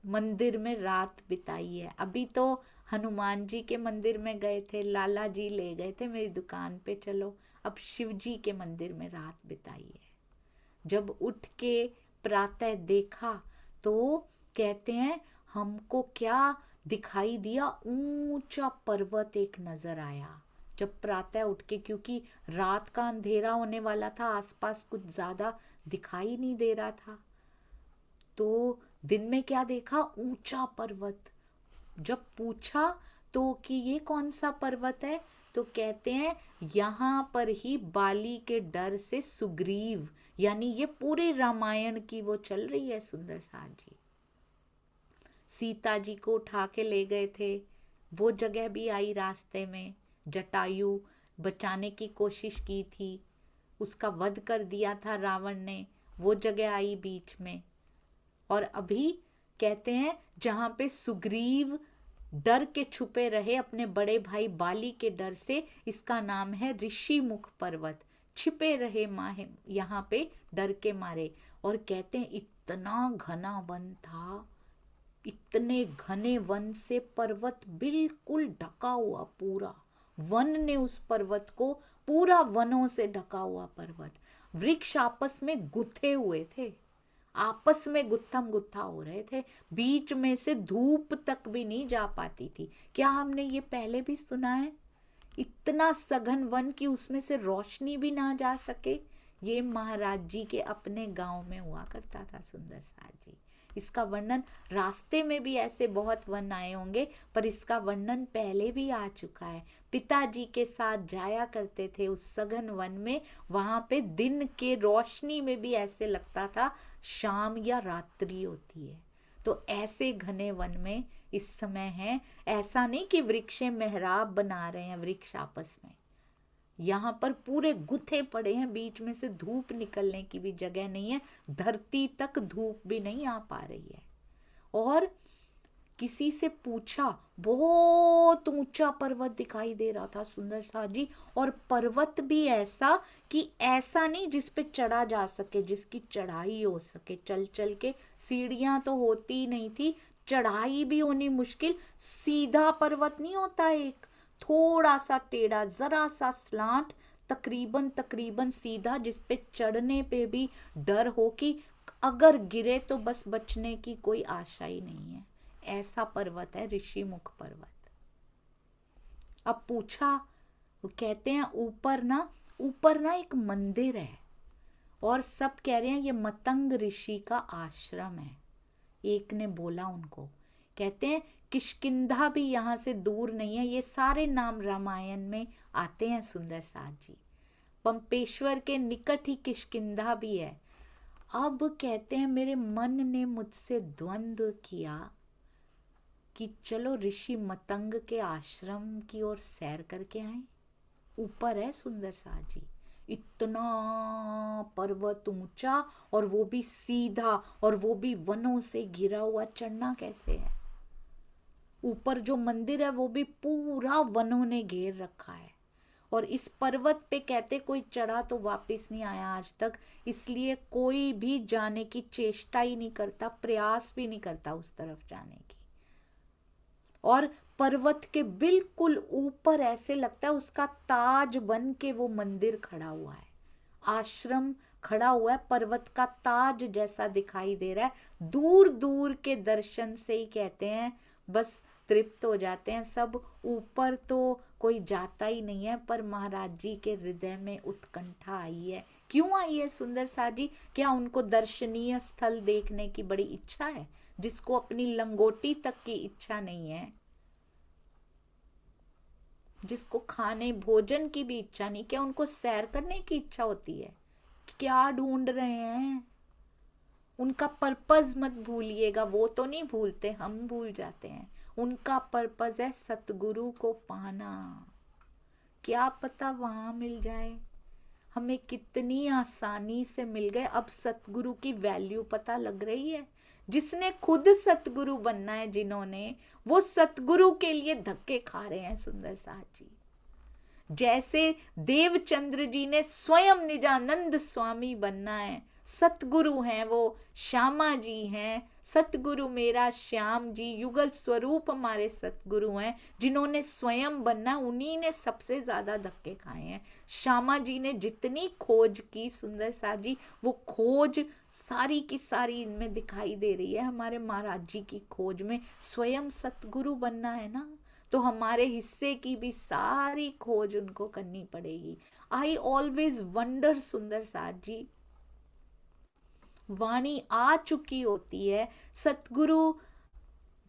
S1: मंदिर में रात बिताई है। अभी तो हनुमान जी के मंदिर में गए थे, लाला जी ले गए थे मेरी दुकान पे, चलो अब शिव जी के मंदिर में रात बिताई है। जब उठ के प्रातः देखा तो कहते हैं, हमको क्या दिखाई दिया? ऊंचा पर्वत एक नजर आया जब प्रातः उठ के, क्योंकि रात का अंधेरा होने वाला था, आसपास कुछ ज्यादा दिखाई नहीं दे रहा था। तो दिन में क्या देखा? ऊंचा पर्वत। जब पूछा तो कि ये कौन सा पर्वत है, तो कहते हैं यहाँ पर ही बाली के डर से सुग्रीव, यानी ये पूरे रामायण की वो चल रही है सुंदर साथ जी, सीता जी को उठा के ले गए थे। वो जगह भी आई रास्ते में, जटायु बचाने की कोशिश की थी, उसका वध कर दिया था रावण ने, वो जगह आई बीच में। और अभी कहते हैं जहां पे सुग्रीव डर के छुपे रहे अपने बड़े भाई बाली के डर से, इसका नाम है ऋषि मुख पर्वत। छिपे रहे माहे यहाँ पे डर के मारे। और कहते हैं इतना घना वन था, इतने घने वन से पर्वत बिल्कुल ढका हुआ, पूरा वन ने उस पर्वत को, पूरा वनों से ढका हुआ पर्वत। वृक्ष आपस में गुथे हुए थे, आपस में गुत्थम गुत्था हो रहे थे, बीच में से धूप तक भी नहीं जा पाती थी। क्या हमने ये पहले भी सुना है? इतना सघन वन की उसमें से रोशनी भी ना जा सके, ये महाराज जी के अपने गांव में हुआ करता था सुंदर साज जी। इसका वर्णन रास्ते में भी ऐसे बहुत वन आए होंगे, पर इसका वर्णन पहले भी आ चुका है। पिताजी के साथ जाया करते थे उस सघन वन में, वहां पे दिन के रोशनी में भी ऐसे लगता था शाम या रात्रि होती है। तो ऐसे घने वन में इस समय है। ऐसा नहीं कि वृक्ष मेहराब बना रहे हैं वृक्ष आपस में, यहाँ पर पूरे गुथे पड़े हैं, बीच में से धूप निकलने की भी जगह नहीं है, धरती तक धूप भी नहीं आ पा रही है। और किसी से पूछा, बहुत ऊंचा पर्वत दिखाई दे रहा था सुंदर सा जी, और पर्वत भी ऐसा कि ऐसा नहीं जिस पे चढ़ा जा सके, जिसकी चढ़ाई हो सके चल चल के। सीढ़ियां तो होती ही नहीं थी, चढ़ाई भी होनी मुश्किल। सीधा पर्वत नहीं होता, एक थोड़ा सा टेढ़ा, जरा सा स्लांट, तकरीबन तकरीबन सीधा, जिस पे चढ़ने पे भी डर हो कि अगर गिरे तो बस बचने की कोई आशा ही नहीं है। ऐसा पर्वत है ऋषिमुख पर्वत। अब पूछा, वो कहते हैं ऊपर ना एक मंदिर है, और सब कह रहे हैं ये मतंग ऋषि का आश्रम है। एक ने बोला उनको, कहते हैं किष्किंधा भी यहाँ से दूर नहीं है। ये सारे नाम रामायण में आते हैं सुंदर साज जी। पंपेश्वर के निकट ही किष्किंधा भी है। अब कहते हैं मेरे मन ने मुझसे द्वंद्व किया कि चलो ऋषि मतंग के आश्रम की ओर सैर करके आए। ऊपर है सुंदर साज जी, इतना पर्वत ऊंचा, और वो भी सीधा, और वो भी वनों से घिरा हुआ। चढ़ना कैसे है? ऊपर जो मंदिर है वो भी पूरा वनों ने घेर रखा है, और इस पर्वत पे कहते कोई चढ़ा तो वापस नहीं आया आज तक, इसलिए कोई भी जाने की चेष्टा ही नहीं करता, प्रयास भी नहीं करता उस तरफ जाने की। और पर्वत के बिल्कुल ऊपर ऐसे लगता है उसका ताज बन के वो मंदिर खड़ा हुआ है, आश्रम खड़ा हुआ है, पर्वत का ताज जैसा दिखाई दे रहा है। दूर दूर के दर्शन से ही कहते हैं बस तृप्त हो जाते हैं सब। ऊपर तो कोई जाता ही नहीं है, पर महाराज जी के हृदय में उत्कंठा आई है। क्यों आई है सुंदर साज जी? क्या उनको दर्शनीय स्थल देखने की बड़ी इच्छा है, जिसको अपनी लंगोटी तक की इच्छा नहीं है, जिसको खाने भोजन की भी इच्छा नहीं, क्या उनको सैर करने की इच्छा होती है? क्या ढूंढ रहे हैं? उनका पर्पस मत भूलिएगा, वो तो नहीं भूलते, हम भूल जाते हैं। उनका पर्पस है सतगुरु को पाना। क्या पता वहां मिल जाए, हमें कितनी आसानी से मिल गए। अब सतगुरु की वैल्यू पता लग रही है। जिसने खुद सतगुरु बनना है, जिन्होंने, वो सतगुरु के लिए धक्के खा रहे हैं सुंदर साज जी। जैसे देवचंद्र जी ने स्वयं निजानंद स्वामी बनना है, सतगुरु हैं वो, श्यामा जी हैं, सतगुरु मेरा श्याम जी युगल स्वरूप हमारे सतगुरु हैं, जिन्होंने स्वयं बनना, उन्हीं ने सबसे ज्यादा धक्के खाए हैं। श्यामा जी ने जितनी खोज की सुंदर साज जी, वो खोज सारी की सारी इनमें दिखाई दे रही है। हमारे महाराज जी की खोज में स्वयं सतगुरु बनना है ना, तो हमारे हिस्से की भी सारी खोज उनको करनी पड़ेगी। आई ऑलवेज वंडर सुंदर साज जी, वाणी आ चुकी होती है। सतगुरु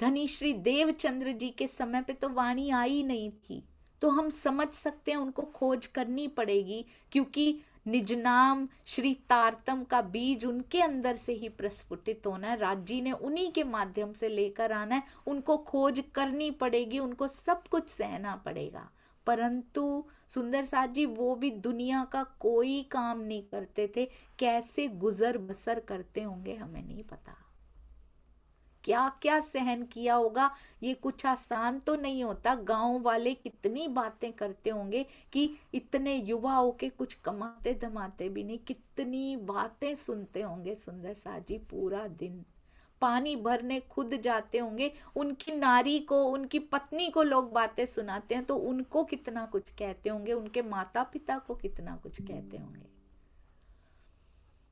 S1: धनी श्री देवचंद्र जी के समय पे तो वाणी आई नहीं थी, तो हम समझ सकते हैं उनको खोज करनी पड़ेगी, क्योंकि निज नाम श्री तारतम का बीज उनके अंदर से ही प्रस्फुटित होना है। राज जी ने उन्हीं के माध्यम से लेकर आना है, उनको खोज करनी पड़ेगी, उनको सब कुछ सहना पड़ेगा। परंतु सुंदर साज जी वो भी दुनिया का कोई काम नहीं करते थे, कैसे गुजर बसर करते होंगे हमें नहीं पता, क्या क्या सहन किया होगा। ये कुछ आसान तो नहीं होता। गांव वाले कितनी बातें करते होंगे कि इतने युवा होके कुछ कमाते धमाते भी नहीं, कितनी बातें सुनते होंगे सुंदर साज जी पूरा दिन। पानी भरने खुद जाते होंगे, उनकी नारी को, उनकी पत्नी को लोग बातें सुनाते हैं तो उनको कितना कुछ कहते होंगे, उनके माता पिता को कितना कुछ कहते होंगे।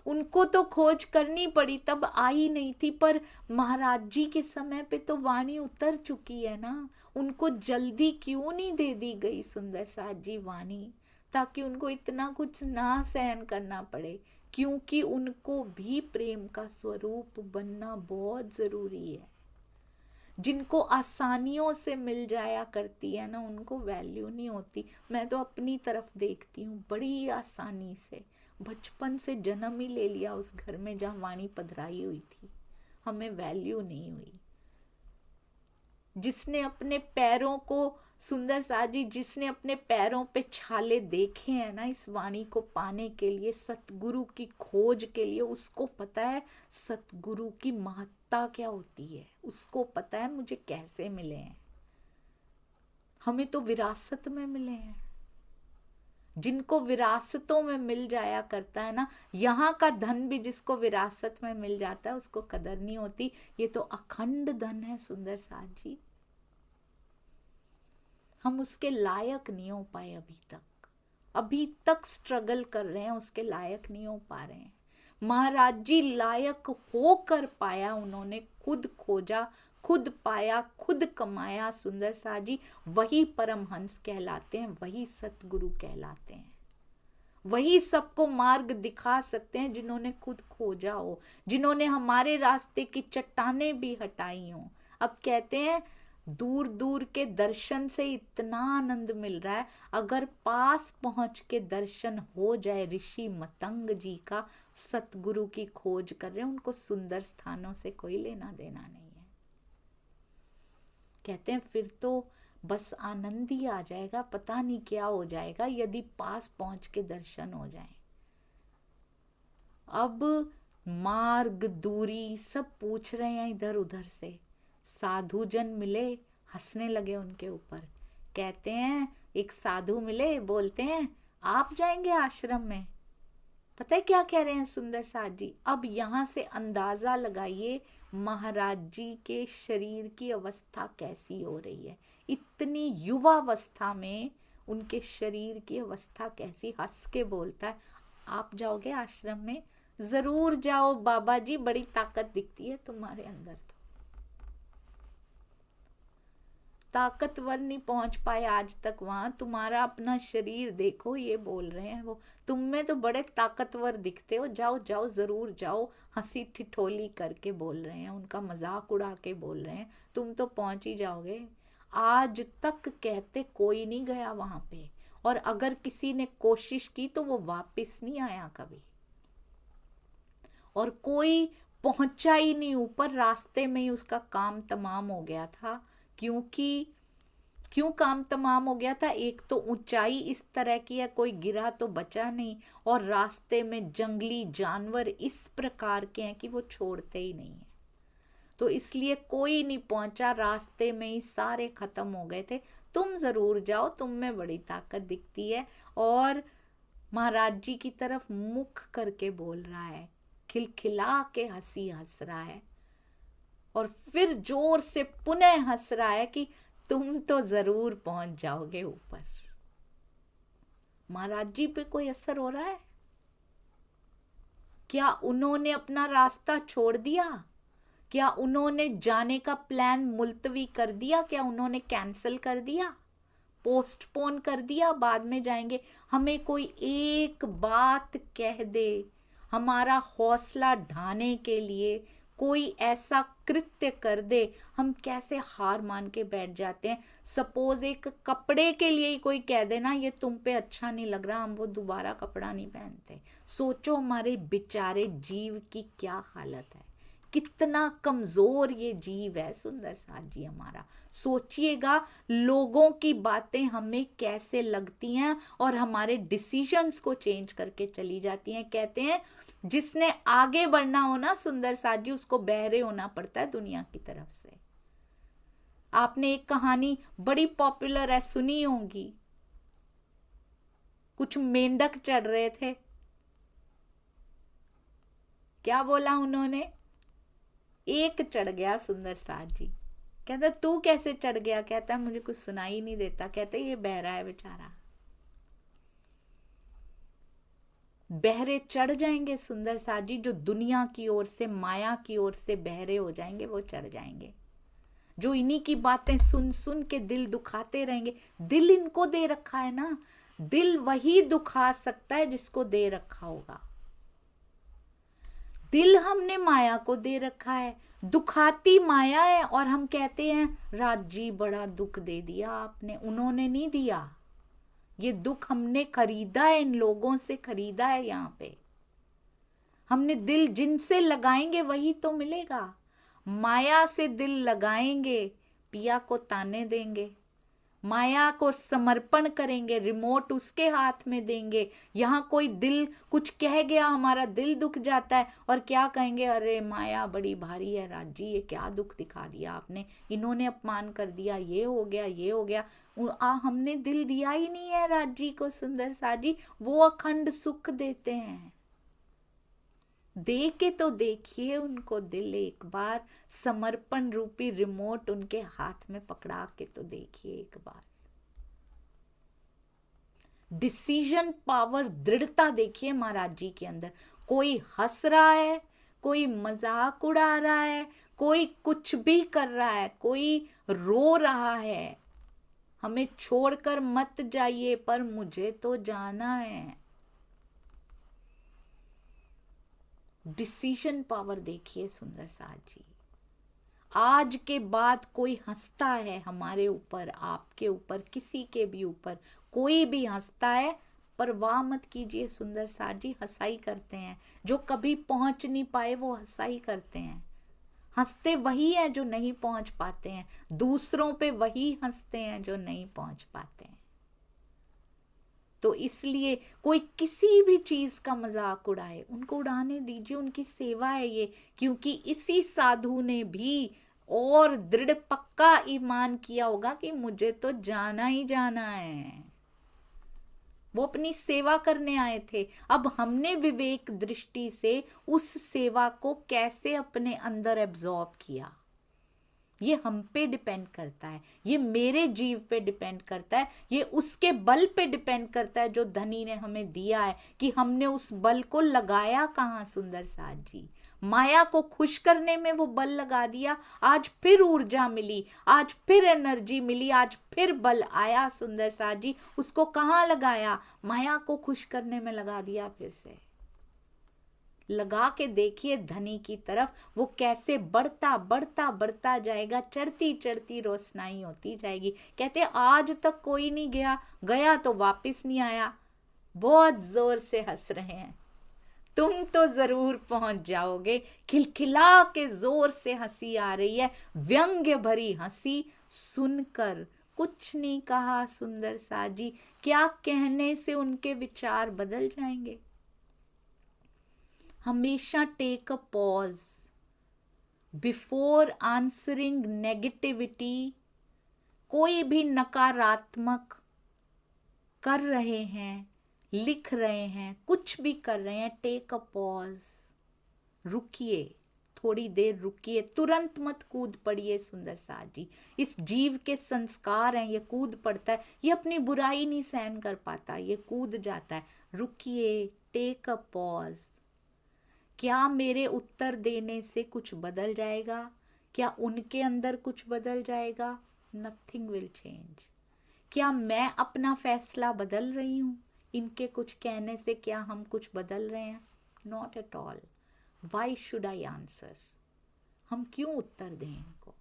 S1: उनको तो खोज करनी पड़ी, तब आई नहीं थी, पर महाराज जी के समय पे तो वाणी उतर चुकी है ना, उनको जल्दी क्यों नहीं दे दी गई सुंदर साज जी वाणी? ताकि उनको इतना कुछ ना सहन करना पड़े, क्योंकि उनको भी प्रेम का स्वरूप बनना बहुत जरूरी है। जिनको आसानियों से मिल जाया करती है ना, उनको वैल्यू नहीं होती। मैं तो अपनी तरफ देखती हूँ, बड़ी आसानी से बचपन से जन्म ही ले लिया उस घर में जहाँ वाणी पधराई हुई थी, हमें वैल्यू नहीं हुई। जिसने अपने पैरों को, सुंदर सा जी, जिसने अपने पैरों पे छाले देखे हैं ना इस वाणी को पाने के लिए, सतगुरु की खोज के लिए, उसको पता है सतगुरु की महत्ता क्या होती है, उसको पता है मुझे कैसे मिले हैं। हमें तो विरासत में मिले हैं। जिनको विरासतों में मिल जाया करता है ना, यहाँ का धन भी जिसको विरासत में मिल जाता है उसको कदर नहीं होती। ये तो अखंड धन है सुंदर साथ जी, हम उसके लायक नहीं हो पाए अभी तक स्ट्रगल कर रहे हैं, उसके लायक नहीं हो पा रहे हैं। महाराज जी लायक होकर पाया, उन्होंने खुद खोजा, खुद पाया, खुद कमाया सुंदर सा जी, वही परमहंस कहलाते हैं, वही सतगुरु कहलाते हैं, वही सबको मार्ग दिखा सकते हैं जिन्होंने खुद खोजा हो, जिन्होंने हमारे रास्ते की चट्टानें भी हटाई हो। अब कहते हैं दूर दूर के दर्शन से इतना आनंद मिल रहा है, अगर पास पहुंच के दर्शन हो जाए ऋषि मतंग जी का, सतगुरु की खोज कर रहे हैं, उनको सुंदर स्थानों से कोई लेना देना नहीं है। कहते हैं फिर तो बस आनंद ही आ जाएगा, पता नहीं क्या हो जाएगा यदि पास पहुंच के दर्शन हो जाए। अब मार्ग दूरी सब पूछ रहे हैं इधर उधर से, साधु जन मिले, हंसने लगे उनके ऊपर। कहते हैं एक साधु मिले, बोलते हैं आप जाएंगे आश्रम में। पता है क्या कह रहे हैं सुंदर साथ जी? अब यहाँ से अंदाजा लगाइए महाराज जी के शरीर की अवस्था कैसी हो रही है, इतनी युवावस्था में उनके शरीर की अवस्था कैसी। हंस के बोलता है आप जाओगे आश्रम में? जरूर जाओ बाबा जी, बड़ी ताकत दिखती है तुम्हारे अंदर। तो ताकतवर नहीं पहुंच पाए आज तक वहां, तुम्हारा अपना शरीर देखो, ये बोल रहे हैं वो, तुम में तो बड़े ताकतवर दिखते हो, जाओ जाओ जरूर जाओ। हंसी ठिठोली करके बोल रहे हैं, उनका मजाक उड़ा के बोल रहे हैं, तुम तो पहुंच ही जाओगे। आज तक कहते कोई नहीं गया वहां पे, और अगर किसी ने कोशिश की तो वो वापस नहीं आया कभी, और कोई पहुंचा ही नहीं ऊपर, रास्ते में ही उसका काम तमाम हो गया था। क्यों काम तमाम हो गया था? एक तो ऊंचाई इस तरह की है, कोई गिरा तो बचा नहीं, और रास्ते में जंगली जानवर इस प्रकार के हैं कि वो छोड़ते ही नहीं है, तो इसलिए कोई नहीं पहुंचा, रास्ते में ही सारे खत्म हो गए थे। तुम जरूर जाओ, तुम में बड़ी ताकत दिखती है। और महाराज जी की तरफ मुख करके बोल रहा है, खिलखिला के हंसी हंस रहा है, और फिर जोर से पुनः हंस रहा है कि तुम तो जरूर पहुंच जाओगे ऊपर। महाराज जी पे कोई असर हो रहा है क्या? उन्होंने अपना रास्ता छोड़ दिया क्या? उन्होंने जाने का प्लान मुलतवी कर दिया क्या? उन्होंने कैंसिल कर दिया, पोस्टपोन कर दिया, बाद में जाएंगे? हमें कोई एक बात कह दे हमारा हौसला ढाने के लिए, कोई ऐसा कृत्य कर दे, हम कैसे हार मान के बैठ जाते हैं। सपोज एक कपड़े के लिए ही कोई कह देना ये तुम पे अच्छा नहीं लग रहा, हम वो दोबारा कपड़ा नहीं पहनते। सोचो हमारे बेचारे जीव की क्या हालत है, कितना कमजोर ये जीव है सुंदर साथ जी हमारा। सोचिएगा लोगों की बातें हमें कैसे लगती हैं और हमारे डिसीजंस को चेंज करके चली जाती हैं। कहते हैं जिसने आगे बढ़ना हो ना सुंदर साथ जी, उसको बहरे होना पड़ता है दुनिया की तरफ से। आपने एक कहानी बड़ी पॉपुलर है, सुनी होगी, कुछ मेंढक चढ़ रहे थे, क्या बोला उन्होंने? एक चढ़ गया सुंदर साथ जी। कहता तू कैसे चढ़ गया? कहता है मुझे कुछ सुनाई नहीं देता। कहते ये बहरा है बेचारा। बहरे चढ़ जाएंगे सुंदर साथ जी, जो दुनिया की ओर से, माया की ओर से बहरे हो जाएंगे, वो चढ़ जाएंगे। जो इन्हीं की बातें सुन सुन के दिल दुखाते रहेंगे, दिल इनको दे रखा है ना, दिल वही दुखा सकता है जिसको दे रखा होगा। दिल हमने माया को दे रखा है, दुखाती माया है, और हम कहते हैं राज जी बड़ा दुख दे दिया आपने। उन्होंने नहीं दिया, ये दुख हमने खरीदा है, इन लोगों से खरीदा है। यहाँ पे हमने दिल जिनसे लगाएंगे वही तो मिलेगा। माया से दिल लगाएंगे, पिया को ताने देंगे, माया को समर्पण करेंगे, रिमोट उसके हाथ में देंगे। यहाँ कोई दिल कुछ कह गया, हमारा दिल दुख जाता है, और क्या कहेंगे, अरे माया बड़ी भारी है राज जी, ये क्या दुख दिखा दिया आपने, इन्होंने अपमान कर दिया, ये हो गया, ये हो गया। हमने दिल दिया ही नहीं है राज जी को, सुंदर सा जी, वो अखंड सुख देते हैं। दे के तो देखिए उनको दिल एक बार, समर्पण रूपी रिमोट उनके हाथ में पकड़ा के तो देखिए एक बार। डिसीजन पावर, दृढ़ता देखिए महाराज जी के अंदर। कोई हंस रहा है, कोई मजाक उड़ा रहा है, कोई कुछ भी कर रहा है, कोई रो रहा है, हमें छोड़कर मत जाइए पर मुझे तो जाना है। डिसीजन पावर देखिए सुंदर साथ जी। आज के बाद कोई हंसता है हमारे ऊपर, आपके ऊपर, किसी के भी ऊपर कोई भी हंसता है, परवाह मत कीजिए सुंदर साथ जी, हंसाई करते हैं। जो कभी पहुंच नहीं पाए वो हंसाई करते हैं। हंसते वही हैं जो नहीं पहुंच पाते हैं, दूसरों पे वही हंसते हैं जो नहीं पहुंच पाते हैं। तो इसलिए कोई किसी भी चीज का मजाक उड़ाए, उनको उड़ाने दीजिए, उनकी सेवा है ये। क्योंकि इसी साधु ने भी और दृढ़ पक्का ईमान किया होगा कि मुझे तो जाना ही जाना है। वो अपनी सेवा करने आए थे। अब हमने विवेक दृष्टि से उस सेवा को कैसे अपने अंदर एब्जॉर्ब किया, ये हम पे डिपेंड करता है, ये मेरे जीव पे डिपेंड करता है, ये उसके बल पे डिपेंड करता है जो धनी ने हमें दिया है, कि हमने उस बल को लगाया कहाँ। सुंदर साथ जी, माया को खुश करने में वो बल लगा दिया, आज फिर ऊर्जा मिली, आज फिर एनर्जी मिली, आज फिर बल आया। सुंदर साथ जी, उसको कहाँ लगाया, माया को खुश करने में लगा दिया। फिर से लगा के देखिए धनी की तरफ, वो कैसे बढ़ता बढ़ता बढ़ता जाएगा, चढ़ती चढ़ती रोशनाई होती जाएगी। कहते आज तक कोई नहीं गया, गया तो वापस नहीं आया। बहुत जोर से हंस रहे हैं, तुम तो जरूर पहुंच जाओगे। खिलखिला के जोर से हंसी आ रही है, व्यंग्य भरी हंसी। सुनकर कुछ नहीं कहा सुंदर सा जी, क्या कहने से उनके विचार बदल जाएंगे। हमेशा take a pause before answering negativity. कोई भी नकारात्मक कर रहे हैं, लिख रहे हैं, कुछ भी कर रहे हैं, टेक अ पॉज, रुकिए, थोड़ी देर रुकिए, तुरंत मत कूद पड़िए। सुंदर साथ जी, इस जीव के संस्कार हैं, ये कूद पड़ता है, ये अपनी बुराई नहीं सहन कर पाता, ये कूद जाता है। रुकिए, टेक अ पॉज। क्या मेरे उत्तर देने से कुछ बदल जाएगा? क्या उनके अंदर कुछ बदल जाएगा? Nothing will change. क्या मैं अपना फैसला बदल रही हूँ? इनके कुछ कहने से क्या हम कुछ बदल रहे हैं? Not at all. Why should I answer? हम क्यों उत्तर दें इनको?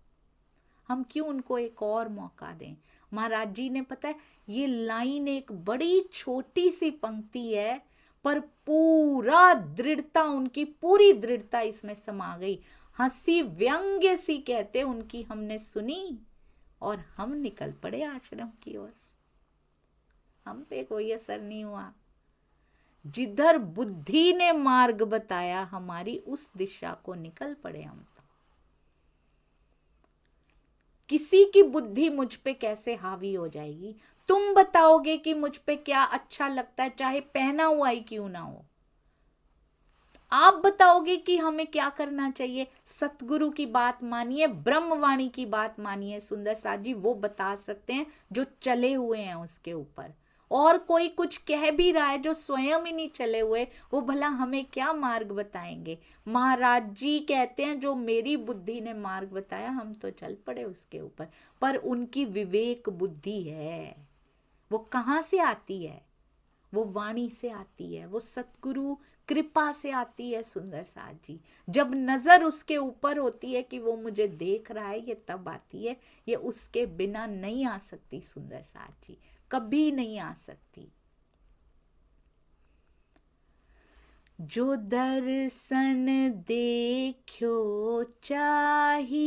S1: हम क्यों उनको एक और मौका दें? महाराज जी ने, पता है, ये लाइन एक बड़ी छोटी सी पंक्ति है, पर पूरा दृढ़ता, उनकी पूरी दृढ़ता इसमें समा गई। हंसी व्यंग्य सी कहते उनकी हमने सुनी, और हम निकल पड़े आश्रम की ओर। हम पे कोई असर नहीं हुआ। जिधर बुद्धि ने मार्ग बताया हमारी, उस दिशा को निकल पड़े हम तो। किसी की बुद्धि मुझ पे कैसे हावी हो जाएगी? तुम बताओगे कि मुझ पे क्या अच्छा लगता है, चाहे पहना हुआ ही क्यों ना हो। आप बताओगे कि हमें क्या करना चाहिए। सतगुरु की बात मानिए, ब्रह्मवाणी की बात मानिए। सुंदर साथ जी वो बता सकते हैं जो चले हुए हैं उसके ऊपर। और कोई कुछ कह भी रहा है जो स्वयं ही नहीं चले हुए, वो भला हमें क्या मार्ग बताएंगे। महाराज जी कहते हैं जो मेरी बुद्धि ने मार्ग बताया, हम तो चल पड़े उसके ऊपर। पर उनकी विवेक बुद्धि है, वो कहाँ से आती है? वो वाणी से आती है, वो सतगुरु कृपा से आती है सुंदर साथ जी। जब नजर उसके ऊपर होती है कि वो मुझे देख रहा है, ये तब आती है। ये उसके बिना नहीं आ सकती सुंदर साथ जी, कभी नहीं आ सकती। जो दर्शन देखो चाहिए,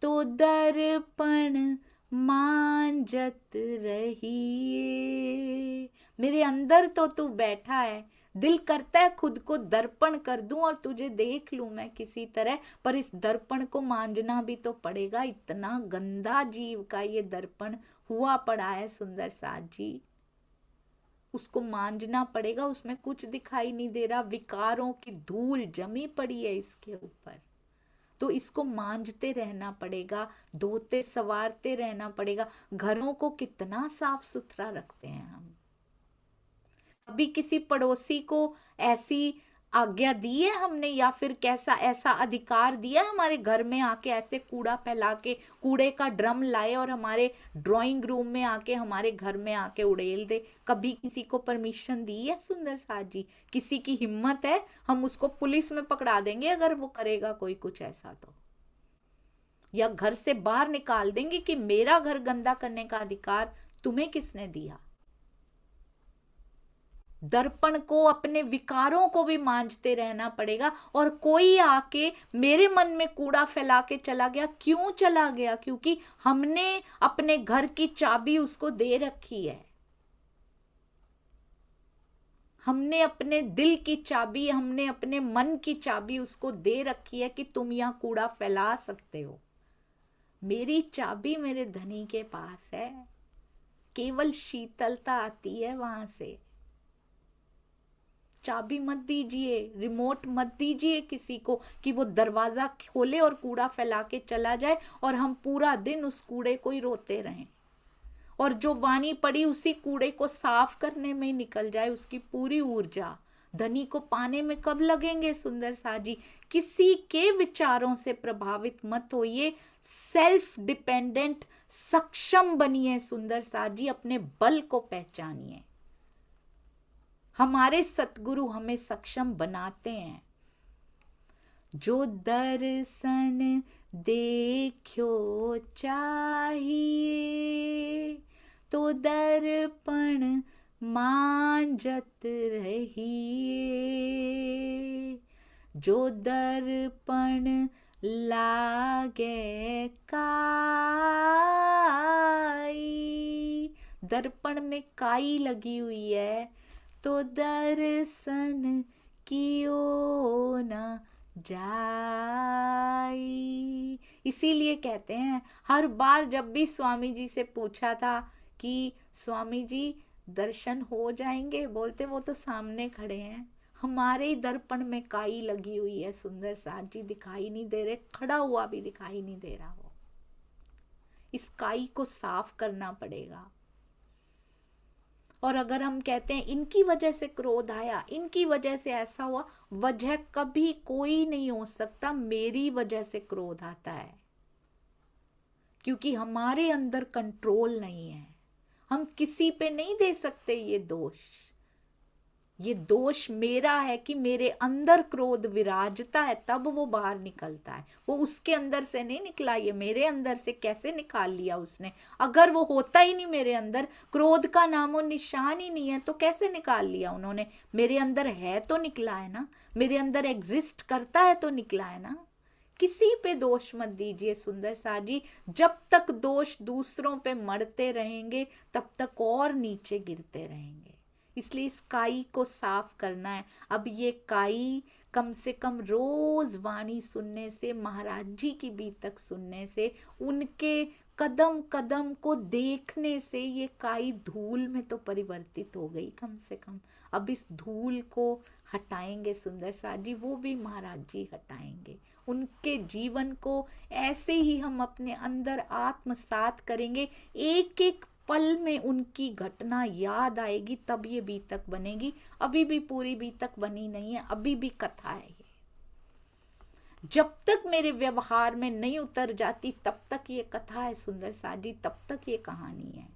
S1: तो दर्पण मांजत रहिए। मेरे अंदर तो तू बैठा है, दिल करता है खुद को दर्पण कर दूं और तुझे देख लूं मैं किसी तरह, पर इस दर्पण को मांजना भी तो पड़ेगा। इतना गंदा जीव का ये दर्पण हुआ पड़ा है सुंदर साथ जी, उसको मांजना पड़ेगा। उसमें कुछ दिखाई नहीं दे रहा, विकारों की धूल जमी पड़ी है इसके ऊपर, तो इसको मांजते रहना पड़ेगा, धोते संवारते रहना पड़ेगा। घरों को कितना साफ सुथरा रखते हैं हम। कभी किसी पड़ोसी को ऐसी आज्ञा दी है हमने, या फिर कैसा ऐसा अधिकार दिया है हमारे घर में आके ऐसे कूड़ा फैला के, कूड़े का ड्रम लाए और हमारे ड्राइंग रूम में आके, हमारे घर में आके उड़ेल दे? कभी किसी को परमिशन दी है सुंदर साथ जी? किसी की हिम्मत है? हम उसको पुलिस में पकड़ा देंगे अगर वो करेगा कोई कुछ ऐसा तो, या घर से बाहर निकाल देंगे कि मेरा घर गंदा करने का अधिकार तुम्हें किसने दिया? दर्पण को, अपने विकारों को भी मांजते रहना पड़ेगा। और कोई आके मेरे मन में कूड़ा फैला के चला गया, क्यों चला गया? क्योंकि हमने अपने घर की चाबी उसको दे रखी है, हमने अपने दिल की चाबी, हमने अपने मन की चाबी उसको दे रखी है कि तुम यहां कूड़ा फैला सकते हो। मेरी चाबी मेरे धनी के पास है, केवल शीतलता आती है वहां से। चाबी मत दीजिए, रिमोट मत दीजिए किसी को कि वो दरवाजा खोले और कूड़ा फैला के चला जाए और हम पूरा दिन उस कूड़े को ही रोते रहें, और जो वाणी पड़ी उसी कूड़े को साफ करने में ही निकल जाए उसकी पूरी ऊर्जा। धनी को पाने में कब लगेंगे सुंदर साथ जी? किसी के विचारों से प्रभावित मत होइए, सेल्फ डिपेंडेंट सक्षम बनिए सुंदर साथ जी, अपने बल को पहचानिए। हमारे सतगुरु हमें सक्षम बनाते हैं। जो दर्शन देखो चाहिए, तो दर्पण मांजत रहिए। जो दर्पण लागे काई, दर्पण में काई लगी हुई है तो दर्शन कियो न जाई। इसीलिए कहते हैं, हर बार जब भी स्वामी जी से पूछा था कि स्वामी जी दर्शन हो जाएंगे, बोलते वो तो सामने खड़े हैं। हमारे ही दर्पण में काई लगी हुई है सुंदर साथ जी, दिखाई नहीं दे रहे, खड़ा हुआ भी दिखाई नहीं दे रहा वो। इस काई को साफ करना पड़ेगा। और अगर हम कहते हैं इनकी वजह से क्रोध आया, इनकी वजह से ऐसा हुआ, वजह कभी कोई नहीं हो सकता, मेरी वजह से क्रोध आता है, क्योंकि हमारे अंदर कंट्रोल नहीं है। हम किसी पे नहीं दे सकते ये दोष। ये दोष मेरा है कि मेरे अंदर क्रोध विराजता है, तब वो बाहर निकलता है। वो उसके अंदर से नहीं निकला, ये मेरे अंदर से कैसे निकाल लिया उसने? अगर वो होता ही नहीं मेरे अंदर, क्रोध का नामो निशान ही नहीं है, तो कैसे निकाल लिया उन्होंने? मेरे अंदर है तो निकला है ना, मेरे अंदर एग्जिस्ट करता है तो निकला है ना। किसी पे दोष मत दीजिए सुंदर साथ जी। जब तक दोष दूसरों पे मढ़ते रहेंगे तब तक और नीचे गिरते रहेंगे। इसलिए इस काई को साफ करना है। अब ये काई कम से कम रोज वाणी सुनने से, महाराज जी की बीतक सुनने से, उनके कदम कदम को देखने से ये काई धूल में तो परिवर्तित हो गई कम से कम। अब इस धूल को हटाएंगे सुंदर साथ जी, वो भी महाराज जी हटाएंगे। उनके जीवन को ऐसे ही हम अपने अंदर आत्मसात करेंगे, एक एक पल में उनकी घटना याद आएगी, तब ये बीतक बनेगी। अभी भी पूरी बीतक बनी नहीं है, अभी भी कथा है ये। जब तक मेरे व्यवहार में नहीं उतर जाती तब तक ये कथा है सुंदर साथ जी, तब तक ये कहानी है।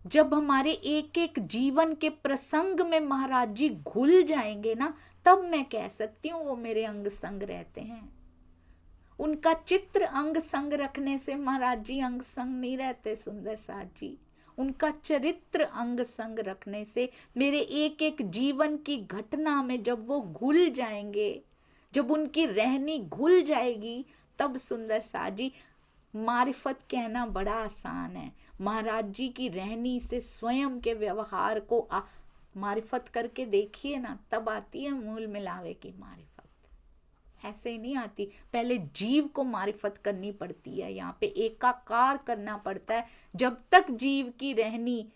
S1: जब हमारे एक एक जीवन के प्रसंग में महाराज जी घुल जाएंगे ना, तब मैं कह सकती हूँ वो मेरे अंग संग रहते हैं। उनका चित्र अंग संग रखने से महाराज जी अंग संग नहीं रहते सुंदर साथ जी। उनका चरित्र अंग संग रखने से मेरे एक एक जीवन की घटना में जब वो घुल जाएंगे, जब उनकी रहनी घुल जाएगी, तब सुंदर साथ जी मारिफत कहना बड़ा आसान है। महाराज जी की रहनी से स्वयं के व्यवहार को मारिफत करके देखिए ना, तब आती है मूल मिलावे की मारिफत। ऐसे ही नहीं आती, पहले जीव को मारिफत करनी पड़ती है, यहाँ पे एकाकार करना पड़ता है। जब तक जीव की रहनी,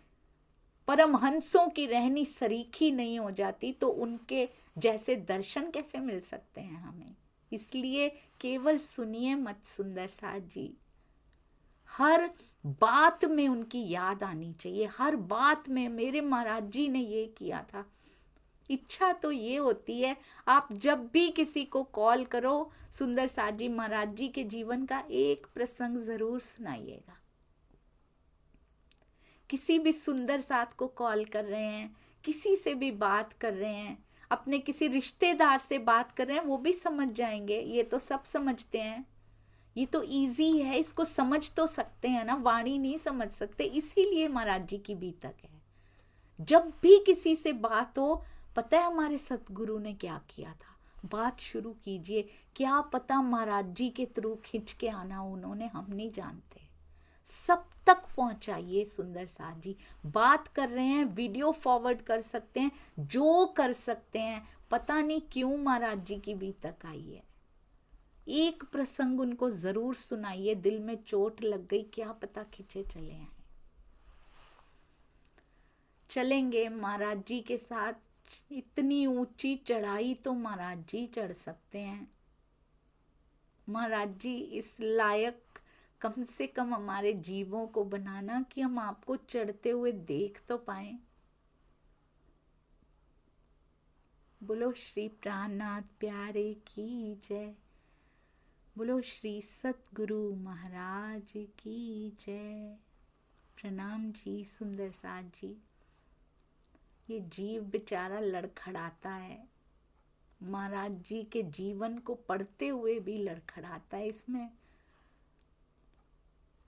S1: परमहंसों की रहनी सरीखी नहीं हो जाती, तो उनके जैसे दर्शन कैसे मिल सकते हैं हमें। इसलिए केवल सुनिए मत सुंदर साथ जी, हर बात में उनकी याद आनी चाहिए। हर बात में मेरे महाराज जी ने ये किया था। इच्छा तो ये होती है, आप जब भी किसी को कॉल करो, सुंदर साथ जी महाराज जी के जीवन का एक प्रसंग जरूर सुनाइएगा। किसी भी सुंदर साथ को कॉल कर रहे हैं, किसी से भी बात कर रहे हैं, अपने किसी रिश्तेदार से बात कर रहे हैं, वो भी समझ जाएंगे। ये तो सब समझते हैं, ये तो इजी है, इसको समझ तो सकते हैं ना, वाणी नहीं समझ सकते, इसीलिए महाराज जी की बीतक है। जब भी किसी से बात हो, पता है हमारे सतगुरु ने क्या किया था, बात शुरू कीजिए। क्या पता महाराज जी के थ्रू खिंच के आना उन्होंने, हम नहीं जानते। सब तक पहुंचाइए सुंदर साथ जी। बात कर रहे हैं, वीडियो फॉरवर्ड कर सकते हैं, जो कर सकते हैं। पता नहीं क्यों महाराज जी की बीतक आई है। एक प्रसंग उनको जरूर सुनाइए, दिल में चोट लग गई, क्या पता खिंचे चले आए। चलेंगे महाराज जी के साथ। इतनी ऊंची चढ़ाई तो महाराज जी चढ़ सकते हैं। महाराज जी इस लायक कम से कम हमारे जीवों को बनाना कि हम आपको चढ़ते हुए देख तो पाए। बोलो श्री प्राणनाथ प्यारे की जय। बोलो श्री सतगुरु महाराज की जय। प्रणाम जी सुंदर साथ जी। ये जीव बेचारा लड़खड़ाता है, महाराज जी के जीवन को पढ़ते हुए भी लड़खड़ाता है। इसमें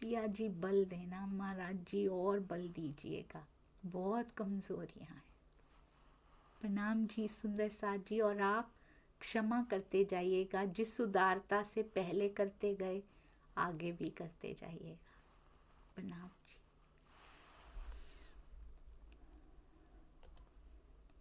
S1: पिया जी बल देना, महाराज जी और बल दीजिएगा, बहुत कमजोरियां हैं। प्रणाम जी सुंदर साथ जी। और आप क्षमा करते जाइएगा, जिस उदारता से पहले करते गए आगे भी करते जाइएगा। प्रणाम जी।